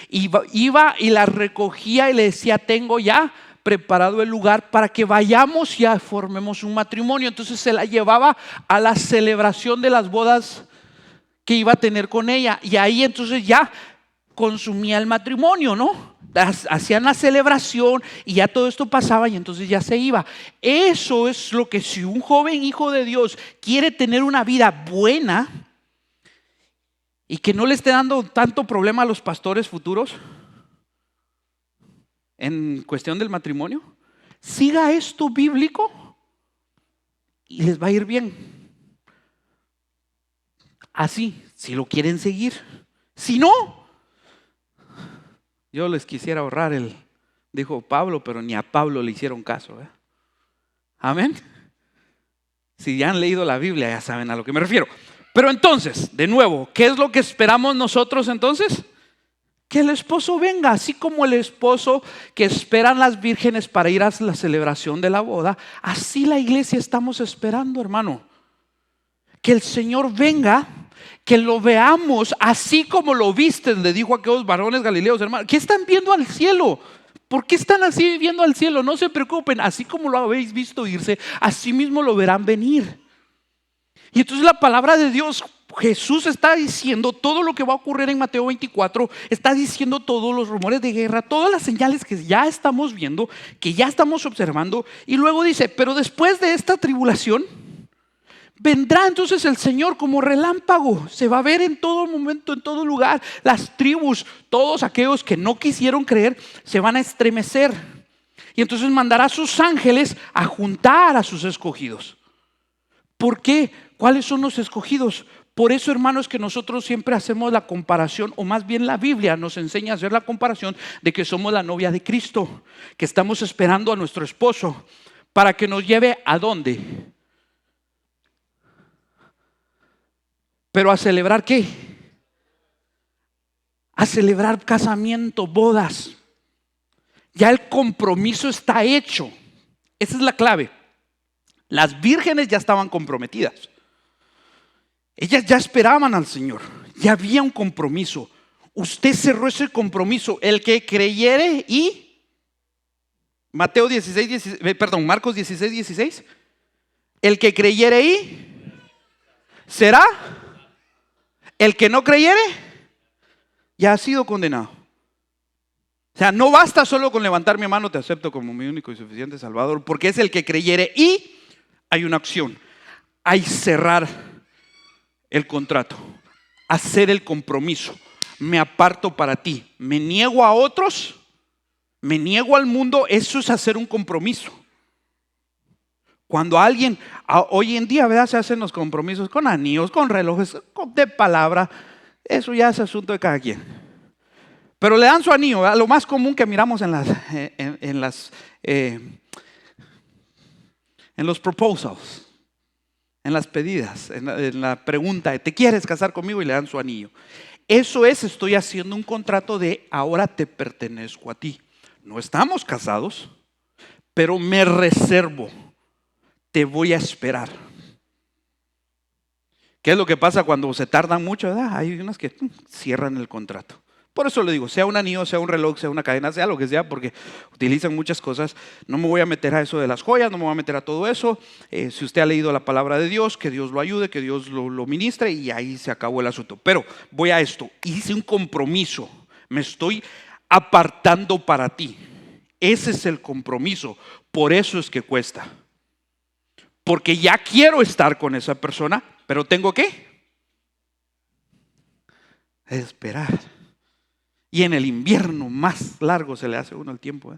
Iba y la recogía y le decía, tengo ya preparado el lugar para que vayamos y ya formemos un matrimonio. Entonces se la llevaba a la celebración de las bodas que iba a tener con ella, y ahí entonces ya consumía el matrimonio, ¿no? Hacían la celebración y ya todo esto pasaba, y entonces ya se iba. Eso es lo que, si un joven hijo de Dios quiere tener una vida buena y que no le esté dando tanto problema a los pastores futuros en cuestión del matrimonio, siga esto bíblico y les va a ir bien. Así, si lo quieren seguir. Si no, yo les quisiera ahorrar dijo Pablo, pero ni a Pablo le hicieron caso, ¿eh? Amén. Si ya han leído la Biblia, ya saben a lo que me refiero. Pero entonces, de nuevo, ¿qué es lo que esperamos nosotros entonces? Que el esposo venga, así como el esposo que esperan las vírgenes para ir a la celebración de la boda. Así la iglesia estamos esperando, hermano. Que el Señor venga, que lo veamos así como lo viste, le dijo a aquellos varones galileos, hermano. ¿Qué están viendo al cielo? ¿Por qué están así viendo al cielo? No se preocupen, así como lo habéis visto irse, así mismo lo verán venir. Y entonces la palabra de Dios, Jesús está diciendo todo lo que va a ocurrir en Mateo 24, está diciendo todos los rumores de guerra, todas las señales que ya estamos viendo, que ya estamos observando. Y luego dice, pero después de esta tribulación vendrá entonces el Señor como relámpago. Se va a ver en todo momento, en todo lugar. Las tribus, todos aquellos que no quisieron creer, se van a estremecer. Y entonces mandará a sus ángeles a juntar a sus escogidos. ¿Por qué? ¿Cuáles son los escogidos? Por eso, hermanos, que nosotros siempre hacemos la comparación, o más bien la Biblia nos enseña a hacer la comparación de que somos la novia de Cristo, que estamos esperando a nuestro esposo para que nos lleve ¿a dónde? Pero a celebrar ¿qué? A celebrar casamiento, bodas. Ya el compromiso está hecho. Esa es la clave. Las vírgenes ya estaban comprometidas. Ellas ya esperaban al Señor. Ya había un compromiso. Usted cerró ese compromiso. El que creyere y Marcos 16, 16. El que creyere y será. El que no creyere ya ha sido condenado. sea, no basta solo con levantar mi mano, te acepto como mi único y suficiente Salvador, porque es el que creyere. Y hay una acción, hay cerrar el contrato, hacer el compromiso. Me aparto para ti, me niego a otros, me niego al mundo. Eso es hacer un compromiso. Cuando alguien, hoy en día, ¿verdad?, se hacen los compromisos con anillos, con relojes, de palabra. Eso ya es asunto de cada quien. Pero le dan su anillo, ¿verdad? Lo más común que miramos en los proposals, en las pedidas, en la pregunta de ¿te quieres casar conmigo? Y le dan su anillo. Eso es, estoy haciendo un contrato de ahora te pertenezco a ti. No estamos casados, pero me reservo, te voy a esperar. ¿Qué es lo que pasa cuando se tardan mucho, verdad? Hay unas que cierran el contrato. Por eso le digo, sea un anillo, sea un reloj, sea una cadena, sea lo que sea, porque utilizan muchas cosas. No me voy a meter a eso de las joyas, no me voy a meter a todo eso. Si usted ha leído la palabra de Dios, que Dios lo ayude, que Dios lo ministre, y ahí se acabó el asunto. Pero voy a esto, hice un compromiso, me estoy apartando para ti. Ese es el compromiso, por eso es que cuesta. Porque ya quiero estar con esa persona, pero tengo que esperar. Y en el invierno más largo se le hace a uno el tiempo.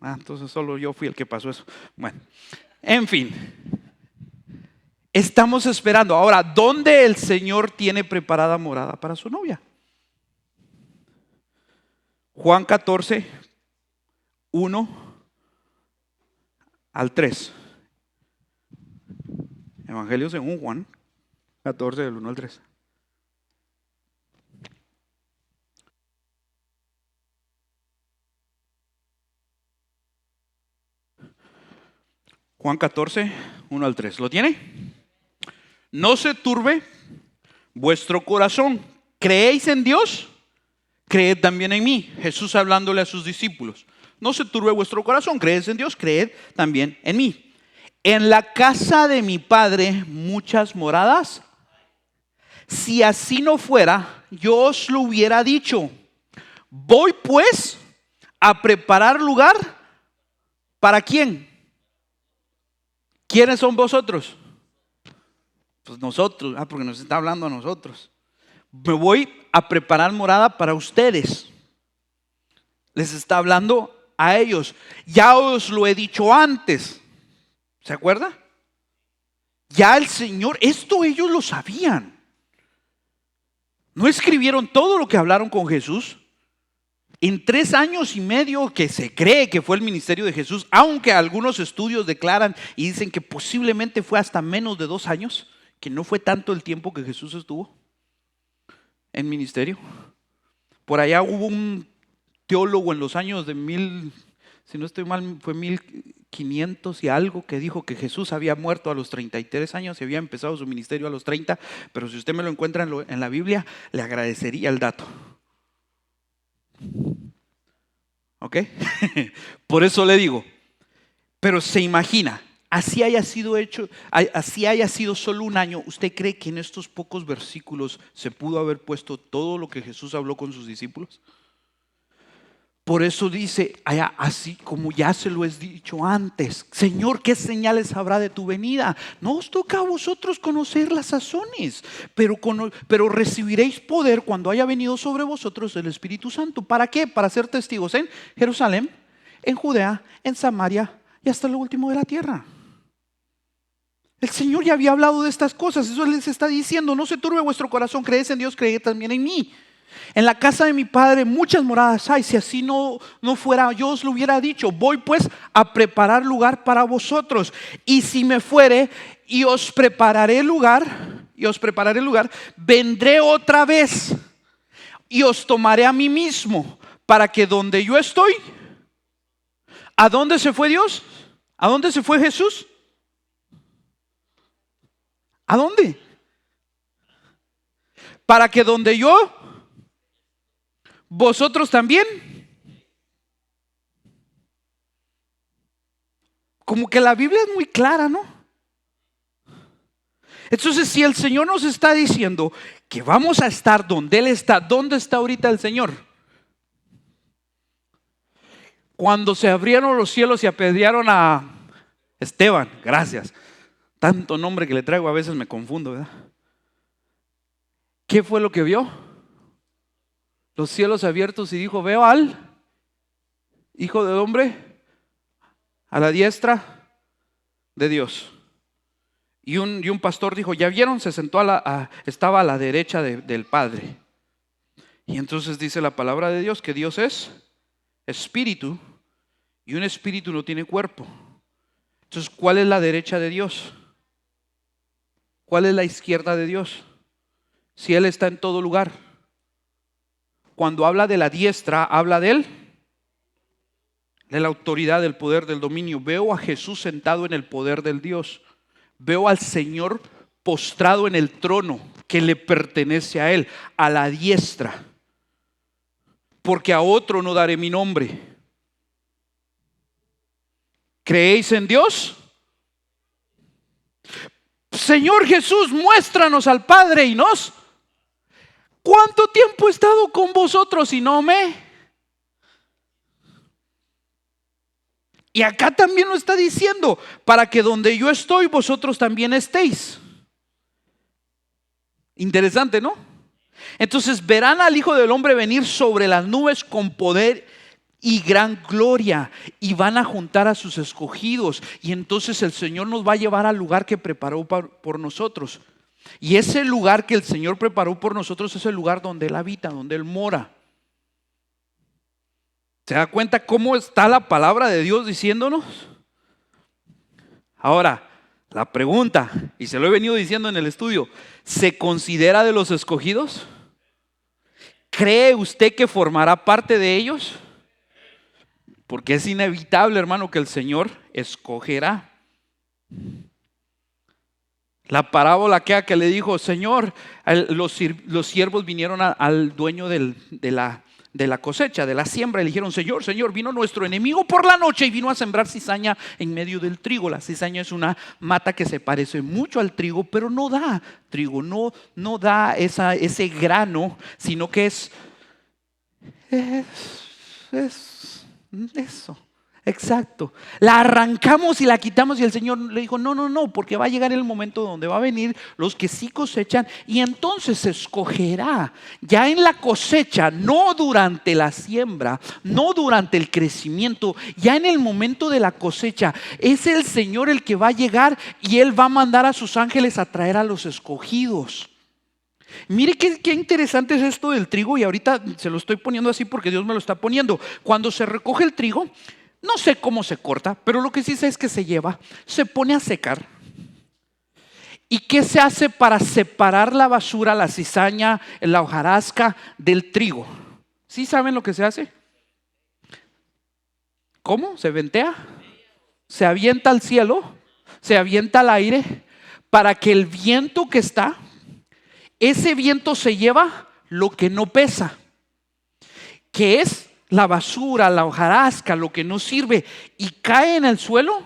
Entonces solo yo fui el que pasó eso. Bueno, en fin. Estamos esperando. Ahora, ¿dónde el Señor tiene preparada morada para su novia? Juan 14, 1 al 3. Evangelio según Juan 14, del 1 al 3. Juan 14, 1 al 3. ¿Lo tiene? No se turbe vuestro corazón. ¿Creéis en Dios? Creed también en mí. Jesús hablándole a sus discípulos. No se turbe vuestro corazón. ¿Creéis en Dios? Creed también en mí. En la casa de mi Padre muchas moradas. Si así no fuera, yo os lo hubiera dicho. Voy pues a preparar lugar. ¿Para quién? ¿Quiénes son vosotros? Pues nosotros, porque nos está hablando a nosotros. Me voy a preparar morada para ustedes. Les está hablando a ellos. Ya os lo he dicho antes. ¿Se acuerda? Ya el Señor, esto ellos lo sabían. ¿No escribieron todo lo que hablaron con Jesús? En 3 años y medio que se cree que fue el ministerio de Jesús, aunque algunos estudios declaran y dicen que posiblemente fue hasta menos de 2 años, que no fue tanto el tiempo que Jesús estuvo en ministerio. Por allá hubo un teólogo en los años de si no estoy mal, fue 1500 y algo, que dijo que Jesús había muerto a los 33 años y había empezado su ministerio a los 30, pero si usted me lo encuentra en la Biblia, le agradecería el dato. ¿Ok? Por eso le digo, pero se imagina, así haya sido solo 1 año, ¿usted cree que en estos pocos versículos se pudo haber puesto todo lo que Jesús habló con sus discípulos? Por eso dice, así como ya se lo he dicho antes, Señor, ¿qué señales habrá de tu venida? No os toca a vosotros conocer las sazones, pero recibiréis poder cuando haya venido sobre vosotros el Espíritu Santo. ¿Para qué? Para ser testigos en Jerusalén, en Judea, en Samaria y hasta lo último de la tierra. El Señor ya había hablado de estas cosas. Eso les está diciendo, no se turbe vuestro corazón, creed en Dios, creed también en mí. En la casa de mi Padre muchas moradas hay. Si así no fuera, yo os lo hubiera dicho. Voy pues a preparar lugar para vosotros. Y si me fuere y os prepararé lugar, vendré otra vez y os tomaré a mí mismo, para que donde yo estoy, ¿a dónde se fue Dios? ¿A dónde se fue Jesús? ¿A dónde? Para que donde yo, vosotros también. Como que la Biblia es muy clara, ¿no? Entonces, si el Señor nos está diciendo que vamos a estar donde Él está, ¿dónde está ahorita el Señor? Cuando se abrieron los cielos y apedrearon a Esteban, gracias. Tanto nombre que le traigo, a veces me confundo, ¿verdad? ¿Qué fue lo que vio? Los cielos abiertos y dijo: veo al Hijo del Hombre a la diestra de Dios. Y un pastor dijo: ¿ya vieron? Se sentó estaba a la derecha del Padre. Y entonces dice la palabra de Dios que Dios es espíritu y un espíritu no tiene cuerpo. Entonces, ¿cuál es la derecha de Dios? ¿Cuál es la izquierda de Dios? Si Él está en todo lugar. Cuando habla de la diestra, habla de Él, de la autoridad, del poder, del dominio. Veo a Jesús sentado en el poder del Dios. Veo al Señor postrado en el trono que le pertenece a Él, a la diestra. Porque a otro no daré mi nombre. ¿Creéis en Dios? Señor Jesús, muéstranos al Padre y nos. ¿Cuánto tiempo he estado con vosotros y no me? Y acá también lo está diciendo, para que donde yo estoy, vosotros también estéis. Interesante, ¿no? Entonces verán al Hijo del Hombre venir sobre las nubes con poder y gran gloria, y van a juntar a sus escogidos, y entonces el Señor nos va a llevar al lugar que preparó por nosotros. Y ese lugar que el Señor preparó por nosotros es el lugar donde Él habita, donde Él mora. ¿Se da cuenta cómo está la palabra de Dios diciéndonos? Ahora, la pregunta, y se lo he venido diciendo en el estudio: ¿se considera de los escogidos? ¿Cree usted que formará parte de ellos? Porque es inevitable, hermano, que el Señor escogerá. La parábola que le dijo: Señor, los siervos vinieron al dueño de la cosecha, de la siembra, y le dijeron: Señor, Señor, vino nuestro enemigo por la noche y vino a sembrar cizaña en medio del trigo. La cizaña es una mata que se parece mucho al trigo, pero no da trigo, no da ese grano, sino que es eso. Exacto. La arrancamos y la quitamos, y el Señor le dijo: no, porque va a llegar el momento donde va a venir los que sí cosechan, y entonces se escogerá ya en la cosecha, no durante la siembra, no durante el crecimiento, ya en el momento de la cosecha. Es el Señor el que va a llegar, y Él va a mandar a sus ángeles a traer a los escogidos. Mire qué interesante es esto del trigo, y ahorita se lo estoy poniendo así porque Dios me lo está poniendo. Cuando se recoge el trigo, no sé cómo se corta, pero lo que sí sé es que se pone a secar. ¿Y qué se hace para separar la basura, la cizaña, la hojarasca del trigo? ¿Sí saben lo que se hace? ¿Cómo? ¿Se ventea? Se avienta al cielo, se avienta al aire, para que el viento que está, ese viento se lleva lo que no pesa, que es la basura, la hojarasca, lo que no sirve, y cae en el suelo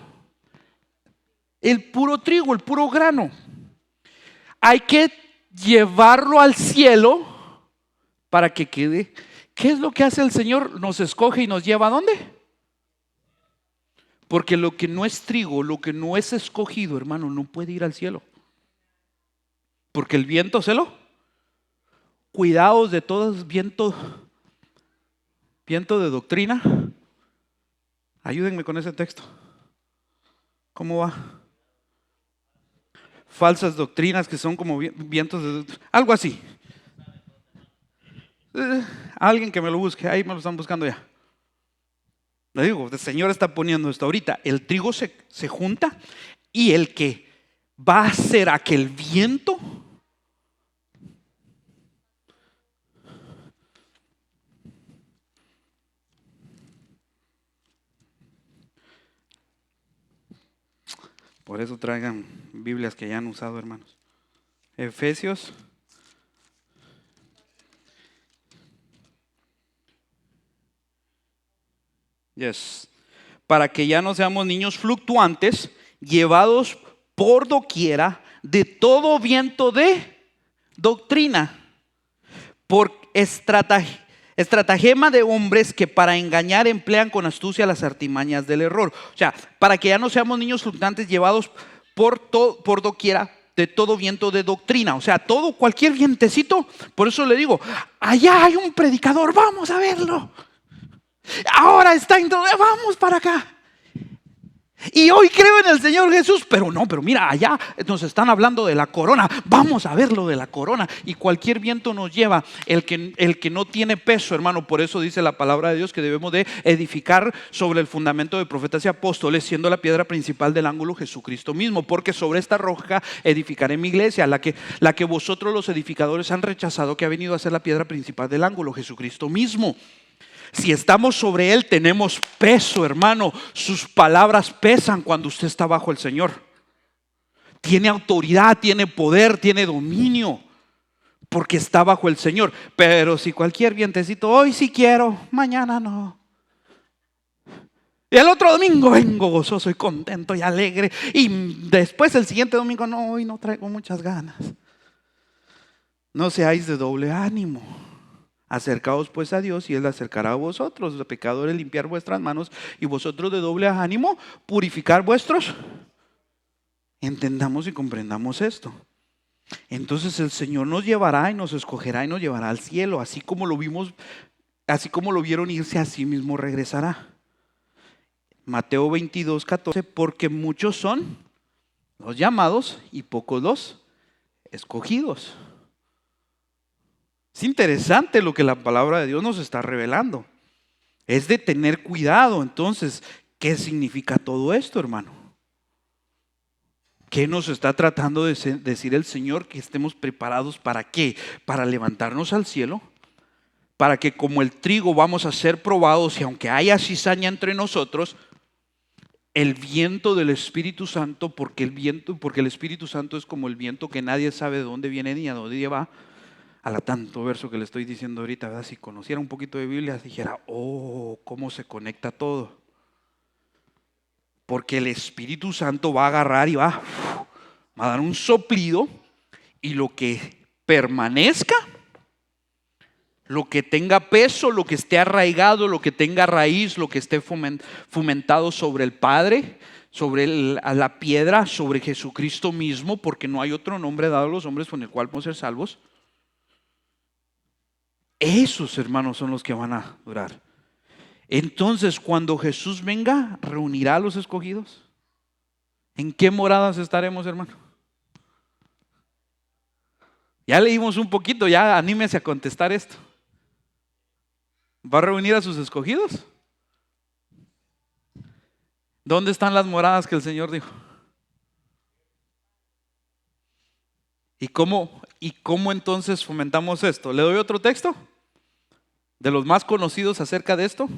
el puro trigo, el puro grano. Hay que llevarlo al cielo para que quede. ¿Qué es lo que hace el Señor? Nos escoge y nos lleva ¿a dónde? Porque lo que no es trigo, lo que no es escogido, hermano, no puede ir al cielo. Porque el viento cuidaos de todos viento de doctrina. Ayúdenme con ese texto. ¿Cómo va? Falsas doctrinas que son como vientos de doctrina, algo así. Alguien que me lo busque, ahí me lo están buscando ya. Le digo, el Señor está poniendo esto ahorita. El trigo se junta, y el que va a hacer a que el viento por eso traigan Biblias que ya han usado, hermanos. Efesios. Yes. Para que ya no seamos niños fluctuantes, llevados por doquiera de todo viento de doctrina, por Estratagema de hombres que para engañar emplean con astucia las artimañas del error. O sea, para que ya no seamos niños fluctuantes llevados por doquiera de todo viento de doctrina. O sea, cualquier vientecito. Por eso le digo, allá hay un predicador, vamos a verlo. Ahora vamos para acá. Y hoy creo en el Señor Jesús, pero mira, allá nos están hablando de la corona, vamos a ver lo de la corona. Y cualquier viento nos lleva, el que no tiene peso, hermano. Por eso dice la palabra de Dios que debemos de edificar sobre el fundamento de profetas y apóstoles, siendo la piedra principal del ángulo Jesucristo mismo. Porque sobre esta roca edificaré mi iglesia, la que vosotros los edificadores han rechazado, que ha venido a ser la piedra principal del ángulo, Jesucristo mismo. Si estamos sobre Él, tenemos peso, hermano. Sus palabras pesan cuando usted está bajo el Señor. Tiene autoridad, tiene poder, tiene dominio, porque está bajo el Señor. Pero si cualquier vientecito, hoy sí quiero, mañana no. Y el otro domingo vengo gozoso y contento y alegre. Y después el siguiente domingo, no, hoy no traigo muchas ganas. No seáis de doble ánimo. Acercaos pues a Dios y Él acercará a vosotros. Los pecadores, limpiar vuestras manos, y vosotros de doble ánimo, purificar vuestros. Entendamos y comprendamos esto. Entonces el Señor nos llevará y nos escogerá y nos llevará al cielo. Así como lo vimos, así como lo vieron irse, así mismo regresará. Mateo 22, 14. Porque muchos son los llamados y pocos los escogidos. Es interesante lo que la palabra de Dios nos está revelando. Es de tener cuidado. Entonces, ¿qué significa todo esto, hermano? ¿Qué nos está tratando de decir el Señor? Que estemos preparados ¿para qué? Para levantarnos al cielo. Para que como el trigo vamos a ser probados, y aunque haya cizaña entre nosotros, el viento del Espíritu Santo, porque el Espíritu Santo es como el viento que nadie sabe de dónde viene ni a dónde va. A la tanto verso que le estoy diciendo ahorita, ¿verdad? Si conociera un poquito de Biblia, dijera, cómo se conecta todo. Porque el Espíritu Santo va a agarrar y va a dar un soplido, y lo que permanezca, lo que tenga peso, lo que esté arraigado, lo que tenga raíz, lo que esté fomentado sobre el Padre, sobre la piedra, sobre Jesucristo mismo, porque no hay otro nombre dado a los hombres con el cual podemos ser salvos. Esos, hermanos, son los que van a durar. Entonces, cuando Jesús venga, ¿reunirá a los escogidos? ¿En qué moradas estaremos, hermano? Ya leímos un poquito, ya anímese a contestar esto. ¿Va a reunir a sus escogidos? ¿Dónde están las moradas que el Señor dijo? ¿Y cómo entonces fomentamos esto? ¿Le doy otro texto? De los más conocidos acerca de esto.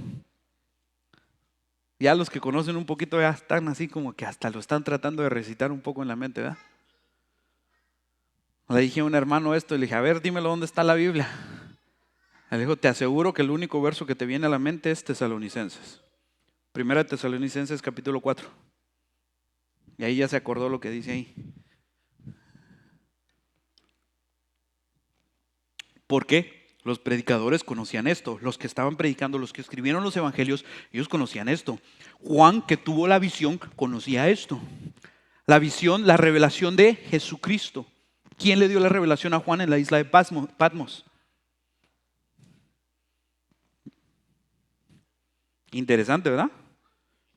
Ya los que conocen un poquito ya están así como que hasta lo están tratando de recitar un poco en la mente, ¿verdad? Le dije a un hermano esto y le dije, a ver, dímelo dónde está la Biblia. Le dijo, te aseguro que el único verso que te viene a la mente es Tesalonicenses. Primera Tesalonicenses capítulo 4. Y ahí ya se acordó lo que dice ahí. ¿Por qué? Los predicadores conocían esto. Los que estaban predicando, los que escribieron los evangelios, ellos conocían esto. Juan, que tuvo la visión, conocía esto. La visión, la revelación de Jesucristo. ¿Quién le dio la revelación a Juan en la isla de Patmos? Interesante, ¿verdad?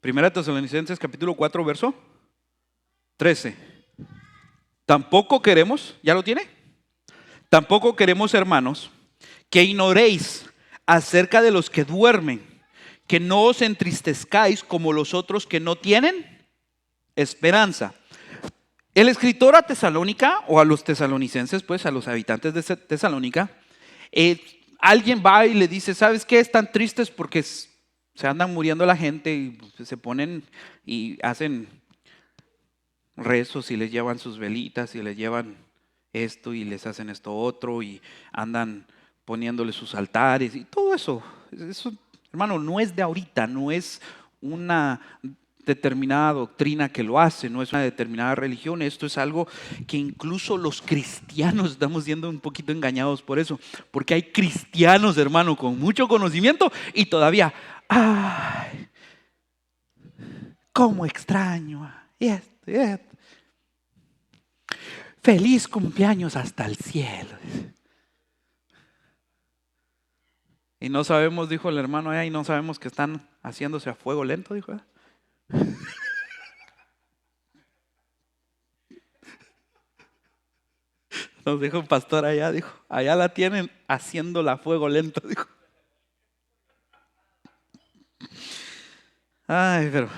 Primera Tesalonicenses capítulo 4, verso 13. Tampoco queremos, ¿ya lo tiene? Tampoco queremos, hermanos, que ignoréis acerca de los que duermen, que no os entristezcáis como los otros que no tienen esperanza. El escritor a Tesalónica, o a los tesalonicenses, pues a los habitantes de Tesalónica, alguien va y le dice, ¿sabes qué? Están tristes porque se andan muriendo la gente y se ponen y hacen rezos y les llevan sus velitas y les llevan esto y les hacen esto otro y andan poniéndole sus altares y todo eso. Eso, hermano, no es de ahorita, no es determinada doctrina que lo hace, no es una determinada religión. Esto es algo que incluso los cristianos estamos siendo un poquito engañados por eso, porque hay cristianos, hermano, con mucho conocimiento y todavía, ay, cómo extraño esto y esto. Feliz cumpleaños hasta el cielo. Y no sabemos, dijo el hermano allá, y no sabemos que están haciéndose a fuego lento, dijo. Nos dijo un pastor allá, dijo, allá la tienen haciéndola a fuego lento, dijo. Ay, pero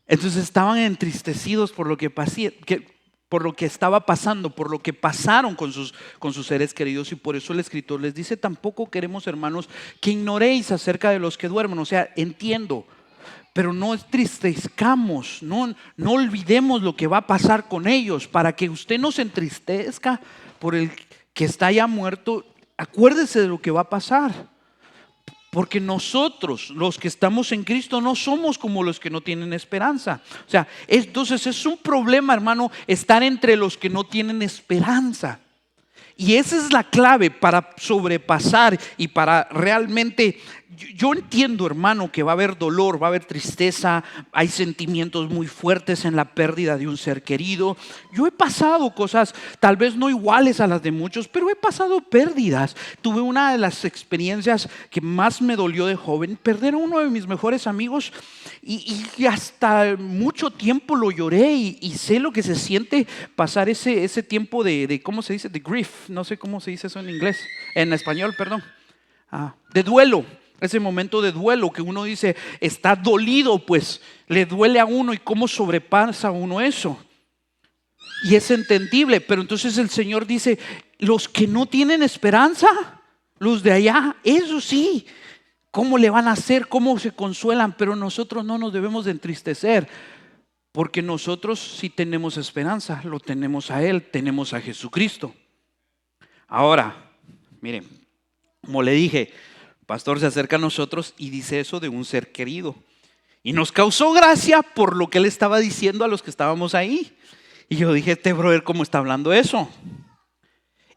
entonces estaban entristecidos por lo que por lo que estaba pasando, por lo que pasaron con sus seres queridos, y por eso el escritor les dice: tampoco queremos, hermanos, que ignoréis acerca de los que duermen. O sea, entiendo, pero no entristezcamos, no olvidemos lo que va a pasar con ellos, para que usted no se entristezca por el que está ya muerto. Acuérdese de lo que va a pasar. Porque nosotros, los que estamos en Cristo, no somos como los que no tienen esperanza. O sea, entonces es un problema, hermano, estar entre los que no tienen esperanza. Y esa es la clave para sobrepasar y para realmente... Yo entiendo, hermano, que va a haber dolor, va a haber tristeza, hay sentimientos muy fuertes en la pérdida de un ser querido. Yo he pasado cosas tal vez no iguales a las de muchos, pero he pasado pérdidas. Tuve una de las experiencias que más me dolió de joven, perder a uno de mis mejores amigos, y hasta mucho tiempo lo lloré, y sé lo que se siente pasar ese tiempo de ¿cómo se dice? De grief, no sé cómo se dice eso en inglés, en español, perdón. De duelo. Ese momento de duelo que uno dice, está dolido, pues le duele a uno, y cómo sobrepasa uno eso. Y es entendible, pero entonces el Señor dice, los que no tienen esperanza, los de allá, eso sí, ¿cómo le van a hacer? ¿Cómo se consuelan? Pero nosotros no nos debemos de entristecer, porque nosotros sí tenemos esperanza, lo tenemos a Él, tenemos a Jesucristo. Ahora, miren, como le dije, pastor se acerca a nosotros y dice eso de un ser querido, y nos causó gracia por lo que él estaba diciendo a los que estábamos ahí. Y yo dije, este brother, ¿cómo está hablando eso?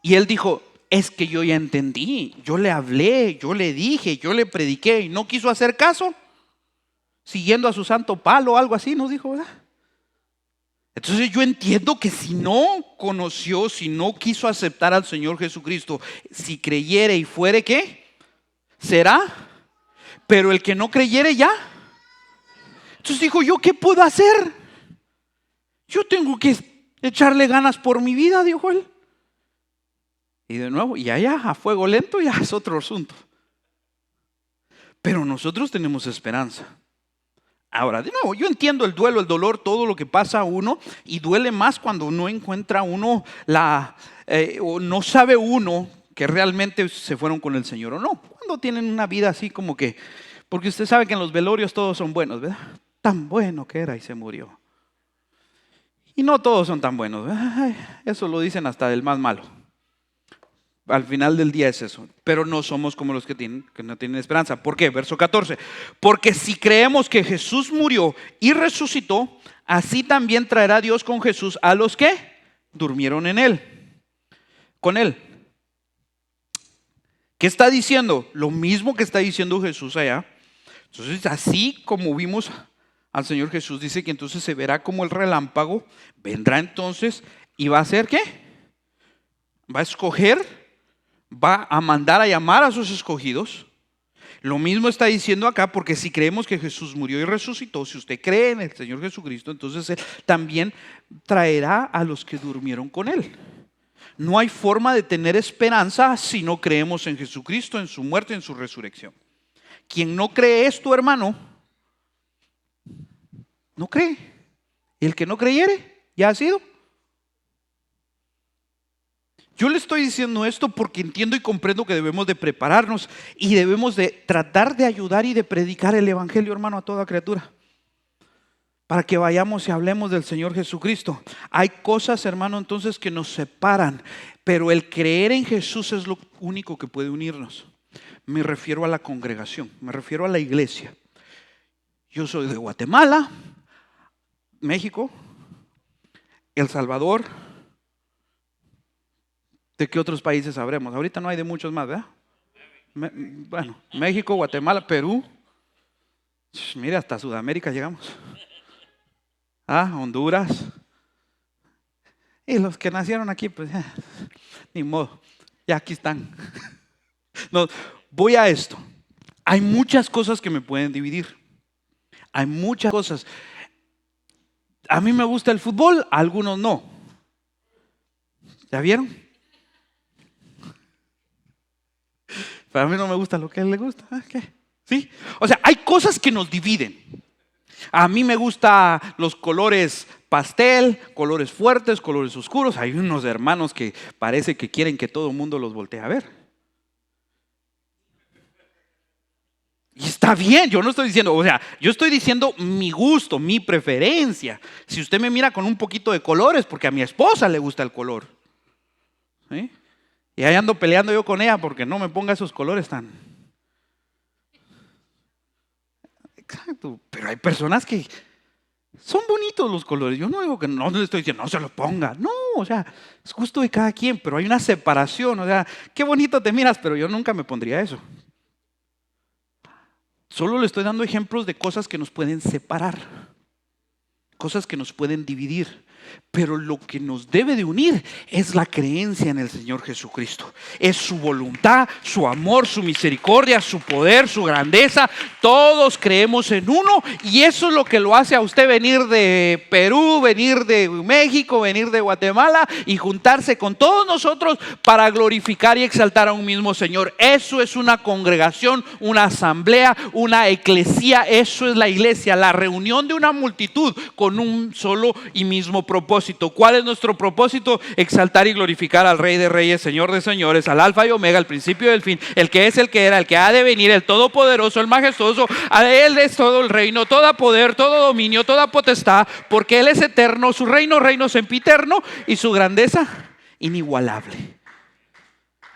Y él dijo, es que yo ya entendí, yo le hablé, yo le dije, yo le prediqué, y no quiso hacer caso, siguiendo a su santo palo o algo así, nos dijo, ¿verdad? Entonces yo entiendo que si no conoció, si no quiso aceptar al Señor Jesucristo, si creyere y fuere, ¿qué? Será, pero el que no creyere ya. Entonces dijo, ¿yo qué puedo hacer? Yo tengo que echarle ganas por mi vida, dijo él. Y de nuevo, y allá a fuego lento ya es otro asunto. Pero nosotros tenemos esperanza. Ahora, de nuevo, yo entiendo el duelo, el dolor, todo lo que pasa a uno, y duele más cuando no encuentra uno o no sabe uno que realmente se fueron con el Señor o no. Cuando tienen una vida así como que, porque usted sabe que en los velorios todos son buenos, ¿verdad? Tan bueno que era y se murió. Y no todos son tan buenos, ¿verdad? Ay, eso lo dicen hasta del más malo. Al final del día es eso. Pero no somos como los que no tienen esperanza. ¿Por qué? Verso 14. Porque si creemos que Jesús murió y resucitó, así también traerá Dios con Jesús a los que durmieron en él, con él. ¿Qué está diciendo? Lo mismo que está diciendo Jesús allá. Entonces, así como vimos al Señor Jesús, dice que entonces se verá como el relámpago, vendrá entonces y va a hacer ¿qué? Va a escoger, va a mandar a llamar a sus escogidos. Lo mismo está diciendo acá, porque si creemos que Jesús murió y resucitó, si usted cree en el Señor Jesucristo, entonces Él también traerá a los que durmieron con Él. No hay forma de tener esperanza si no creemos en Jesucristo, en su muerte, en su resurrección. Quien no cree esto, hermano, no cree. Y el que no creyere, ya ha sido. Yo le estoy diciendo esto porque entiendo y comprendo que debemos de prepararnos y debemos de tratar de ayudar y de predicar el evangelio, hermano, a toda criatura, para que vayamos y hablemos del Señor Jesucristo. Hay cosas, hermano, entonces que nos separan, pero el creer en Jesús es lo único que puede unirnos. Me refiero a la congregación, me refiero a la iglesia. Yo soy de Guatemala, México, El Salvador. ¿De qué otros países sabremos? Ahorita no hay de muchos más, ¿verdad? Bueno, México, Guatemala, Perú. Mira, hasta Sudamérica llegamos. Honduras. Y los que nacieron aquí, pues ni modo, ya aquí están. No, voy a esto. Hay muchas cosas que me pueden dividir. Hay muchas cosas. A mí me gusta el fútbol, a algunos no. ¿Ya vieron? Pero a mí no me gusta lo que a él le gusta. ¿Qué? ¿Sí? O sea, hay cosas que nos dividen. A mí me gustan los colores pastel, colores fuertes, colores oscuros. Hay unos hermanos que parece que quieren que todo el mundo los voltee a ver. Y está bien, yo no estoy diciendo, o sea, yo estoy diciendo mi gusto, mi preferencia. Si usted me mira con un poquito de colores, porque a mi esposa le gusta el color. ¿Sí? Y ahí ando peleando yo con ella porque no me ponga esos colores tan... Exacto, pero hay personas que son bonitos los colores. Yo no digo que no le estoy diciendo no se los ponga. No, o sea, es gusto de cada quien, pero hay una separación. O sea, qué bonito te miras, pero yo nunca me pondría eso. Solo le estoy dando ejemplos de cosas que nos pueden separar, cosas que nos pueden dividir. Pero lo que nos debe de unir es la creencia en el Señor Jesucristo. Es su voluntad, su amor, su misericordia, su poder, su grandeza. Todos creemos en uno y eso es lo que lo hace a usted venir de Perú, venir de México, venir de Guatemala y juntarse con todos nosotros para glorificar y exaltar a un mismo Señor. Eso es una congregación, una asamblea, una eclesía. Eso es la iglesia, la reunión de una multitud con un solo y mismo propósito. ¿Cuál es nuestro propósito? Exaltar y glorificar al Rey de Reyes, Señor de Señores, al Alfa y Omega, el principio y el fin, el que es, el que era, el que ha de venir, el todopoderoso, el majestuoso. A Él es todo el reino, todo poder, todo dominio, toda potestad, porque Él es eterno, su reino sempiterno y su grandeza inigualable.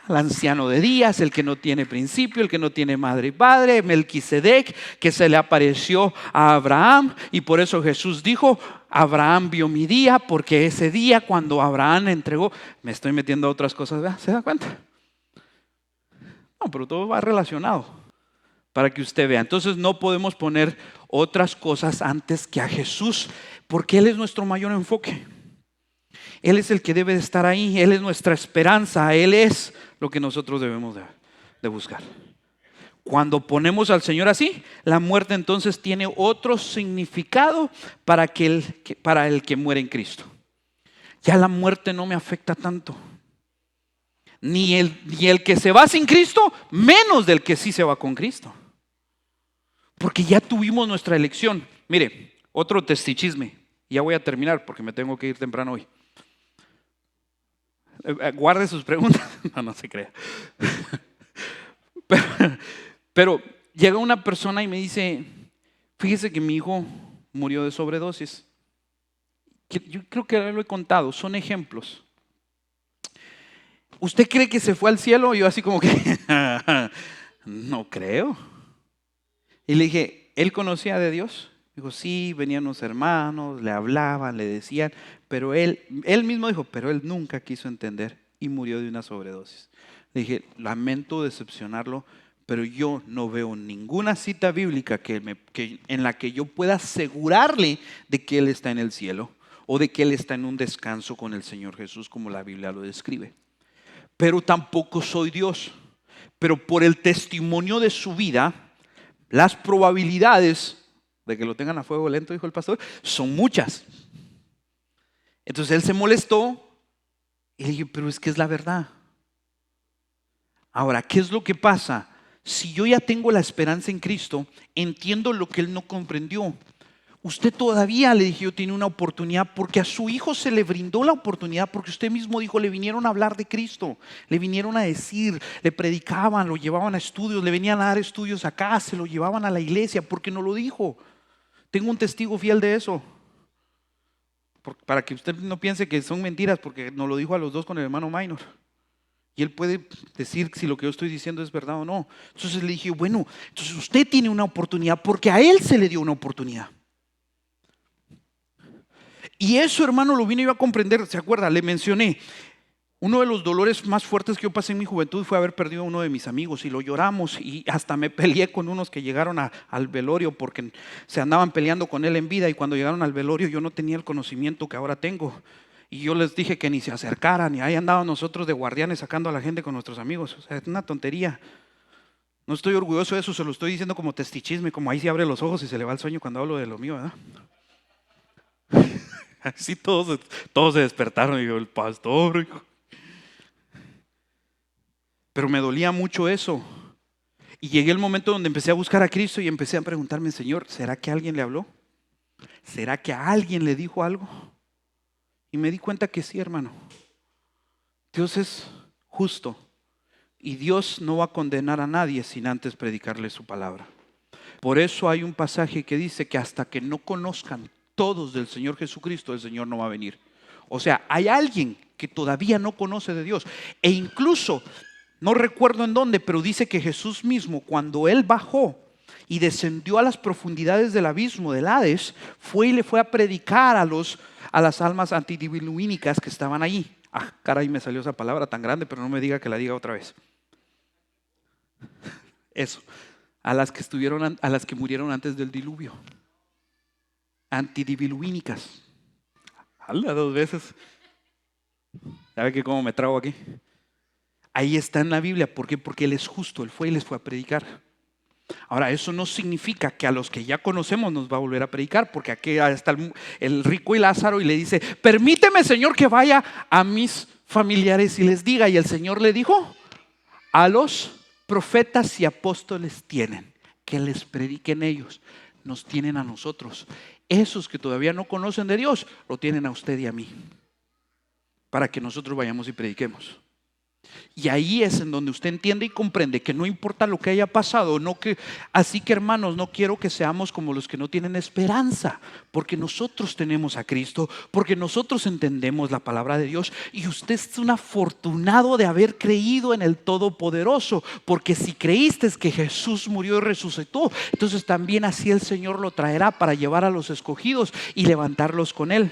Al anciano de días, el que no tiene principio, el que no tiene madre y padre, Melquisedec, que se le apareció a Abraham, y por eso Jesús dijo: Abraham vio mi día, porque ese día cuando Abraham entregó, me estoy metiendo a otras cosas, ¿verdad? ¿Se da cuenta? No, pero todo va relacionado para que usted vea. Entonces no podemos poner otras cosas antes que a Jesús, porque Él es nuestro mayor enfoque. Él es el que debe de estar ahí, Él es nuestra esperanza, Él es lo que nosotros debemos de buscar. Cuando ponemos al Señor así, la muerte entonces tiene otro significado para el que muere en Cristo. Ya la muerte no me afecta tanto. Ni el que se va sin Cristo, menos del que sí se va con Cristo. Porque ya tuvimos nuestra elección. Mire, otro testichisme. Ya voy a terminar porque me tengo que ir temprano hoy. Guarde sus preguntas. No se crea. Pero llega una persona y me dice: fíjese que mi hijo murió de sobredosis. Yo creo que lo he contado, son ejemplos. ¿Usted cree que se fue al cielo? Yo así como que no creo. Y le dije: ¿él conocía de Dios? Dijo: sí, venían unos hermanos, le hablaban, le decían, pero él mismo dijo, pero él nunca quiso entender y murió de una sobredosis. Le dije: lamento decepcionarlo, pero yo no veo ninguna cita bíblica en la que yo pueda asegurarle de que él está en el cielo o de que él está en un descanso con el Señor Jesús como la Biblia lo describe. Pero tampoco soy Dios. Pero por el testimonio de su vida, las probabilidades de que lo tengan a fuego lento, dijo el pastor, son muchas. Entonces él se molestó y le dije: pero es que es la verdad. Ahora, ¿qué es lo que pasa? Si yo ya tengo la esperanza en Cristo, entiendo lo que él no comprendió. Usted todavía, le dije yo, tiene una oportunidad, porque a su hijo se le brindó la oportunidad, porque usted mismo dijo, le vinieron a hablar de Cristo, le vinieron a decir, le predicaban, lo llevaban a estudios, le venían a dar estudios acá, se lo llevaban a la iglesia, porque no lo dijo. Tengo un testigo fiel de eso. Para que usted no piense que son mentiras, porque nos lo dijo a los dos con el hermano Minor. Y él puede decir si lo que yo estoy diciendo es verdad o no. Entonces le dije, bueno, entonces usted tiene una oportunidad porque a él se le dio una oportunidad. Y eso, hermano, lo vine yo a comprender. ¿Se acuerda? Le mencioné. Uno de los dolores más fuertes que yo pasé en mi juventud fue haber perdido a uno de mis amigos y lo lloramos y hasta me peleé con unos que llegaron al velorio porque se andaban peleando con él en vida y cuando llegaron al velorio yo no tenía el conocimiento que ahora tengo y yo les dije que ni se acercaran y ahí andaban nosotros de guardianes sacando a la gente con nuestros amigos. O sea, es una tontería. No estoy orgulloso de eso, se lo estoy diciendo como testichisme, como ahí se abre los ojos y se le va el sueño cuando hablo de lo mío, ¿verdad? Así todos se despertaron y yo, el pastor, hijo. Pero me dolía mucho eso. Y llegué el momento donde empecé a buscar a Cristo y empecé a preguntarme, Señor, ¿será que alguien le habló? ¿Será que a alguien le dijo algo? Y me di cuenta que sí, hermano. Dios es justo y Dios no va a condenar a nadie sin antes predicarle su palabra. Por eso hay un pasaje que dice que hasta que no conozcan todos del Señor Jesucristo, el Señor no va a venir. O sea, hay alguien que todavía no conoce de Dios. E incluso, no recuerdo en dónde, pero dice que Jesús mismo, cuando Él bajó y descendió a las profundidades del abismo, del Hades, fue y le fue a predicar a las almas antidiluvínicas que estaban allí. Ah, caray, me salió esa palabra tan grande, pero no me diga que la diga otra vez. Eso, a las que murieron antes del diluvio. Antidiluvínicas. Hala, 2 veces. ¿Sabe que cómo me trago aquí? Ahí está en la Biblia. ¿Por qué? Porque Él es justo. Él fue y les fue a predicar. Ahora, eso no significa que a los que ya conocemos nos va a volver a predicar, porque aquí está el rico y Lázaro y le dice, permíteme, Señor, que vaya a mis familiares y les diga. Y el Señor le dijo, a los profetas y apóstoles tienen, que les prediquen ellos. Nos tienen a nosotros. Esos que todavía no conocen de Dios, lo tienen a usted y a mí, para que nosotros vayamos y prediquemos. Y ahí es en donde usted entiende y comprende que no importa lo que haya pasado, así que hermanos, no quiero que seamos como los que no tienen esperanza, porque nosotros tenemos a Cristo, porque nosotros entendemos la palabra de Dios y usted es un afortunado de haber creído en el Todopoderoso, porque si creíste que Jesús murió y resucitó, entonces también así el Señor lo traerá para llevar a los escogidos y levantarlos con Él.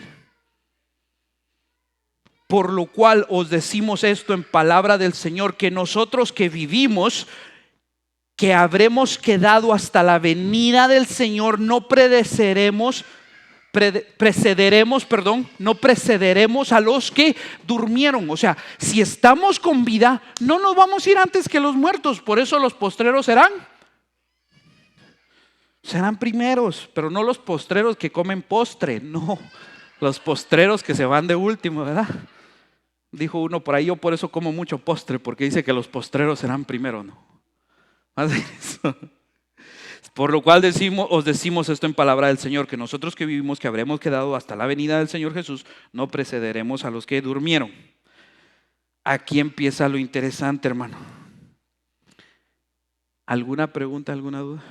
Por lo cual os decimos esto en palabra del Señor, que nosotros que vivimos, que habremos quedado hasta la venida del Señor, no precederemos a los que durmieron. O sea, si estamos con vida, no nos vamos a ir antes que los muertos. Por eso los postreros serán primeros, pero no los postreros que comen postre, no, los postreros que se van de último, ¿verdad? Dijo uno por ahí, yo por eso como mucho postre, porque dice que los postreros serán primero, ¿no? Por lo cual os decimos esto en palabra del Señor, que nosotros que vivimos, que habremos quedado hasta la venida del Señor Jesús, no precederemos a los que durmieron. Aquí empieza lo interesante, hermano. ¿Alguna pregunta, alguna duda?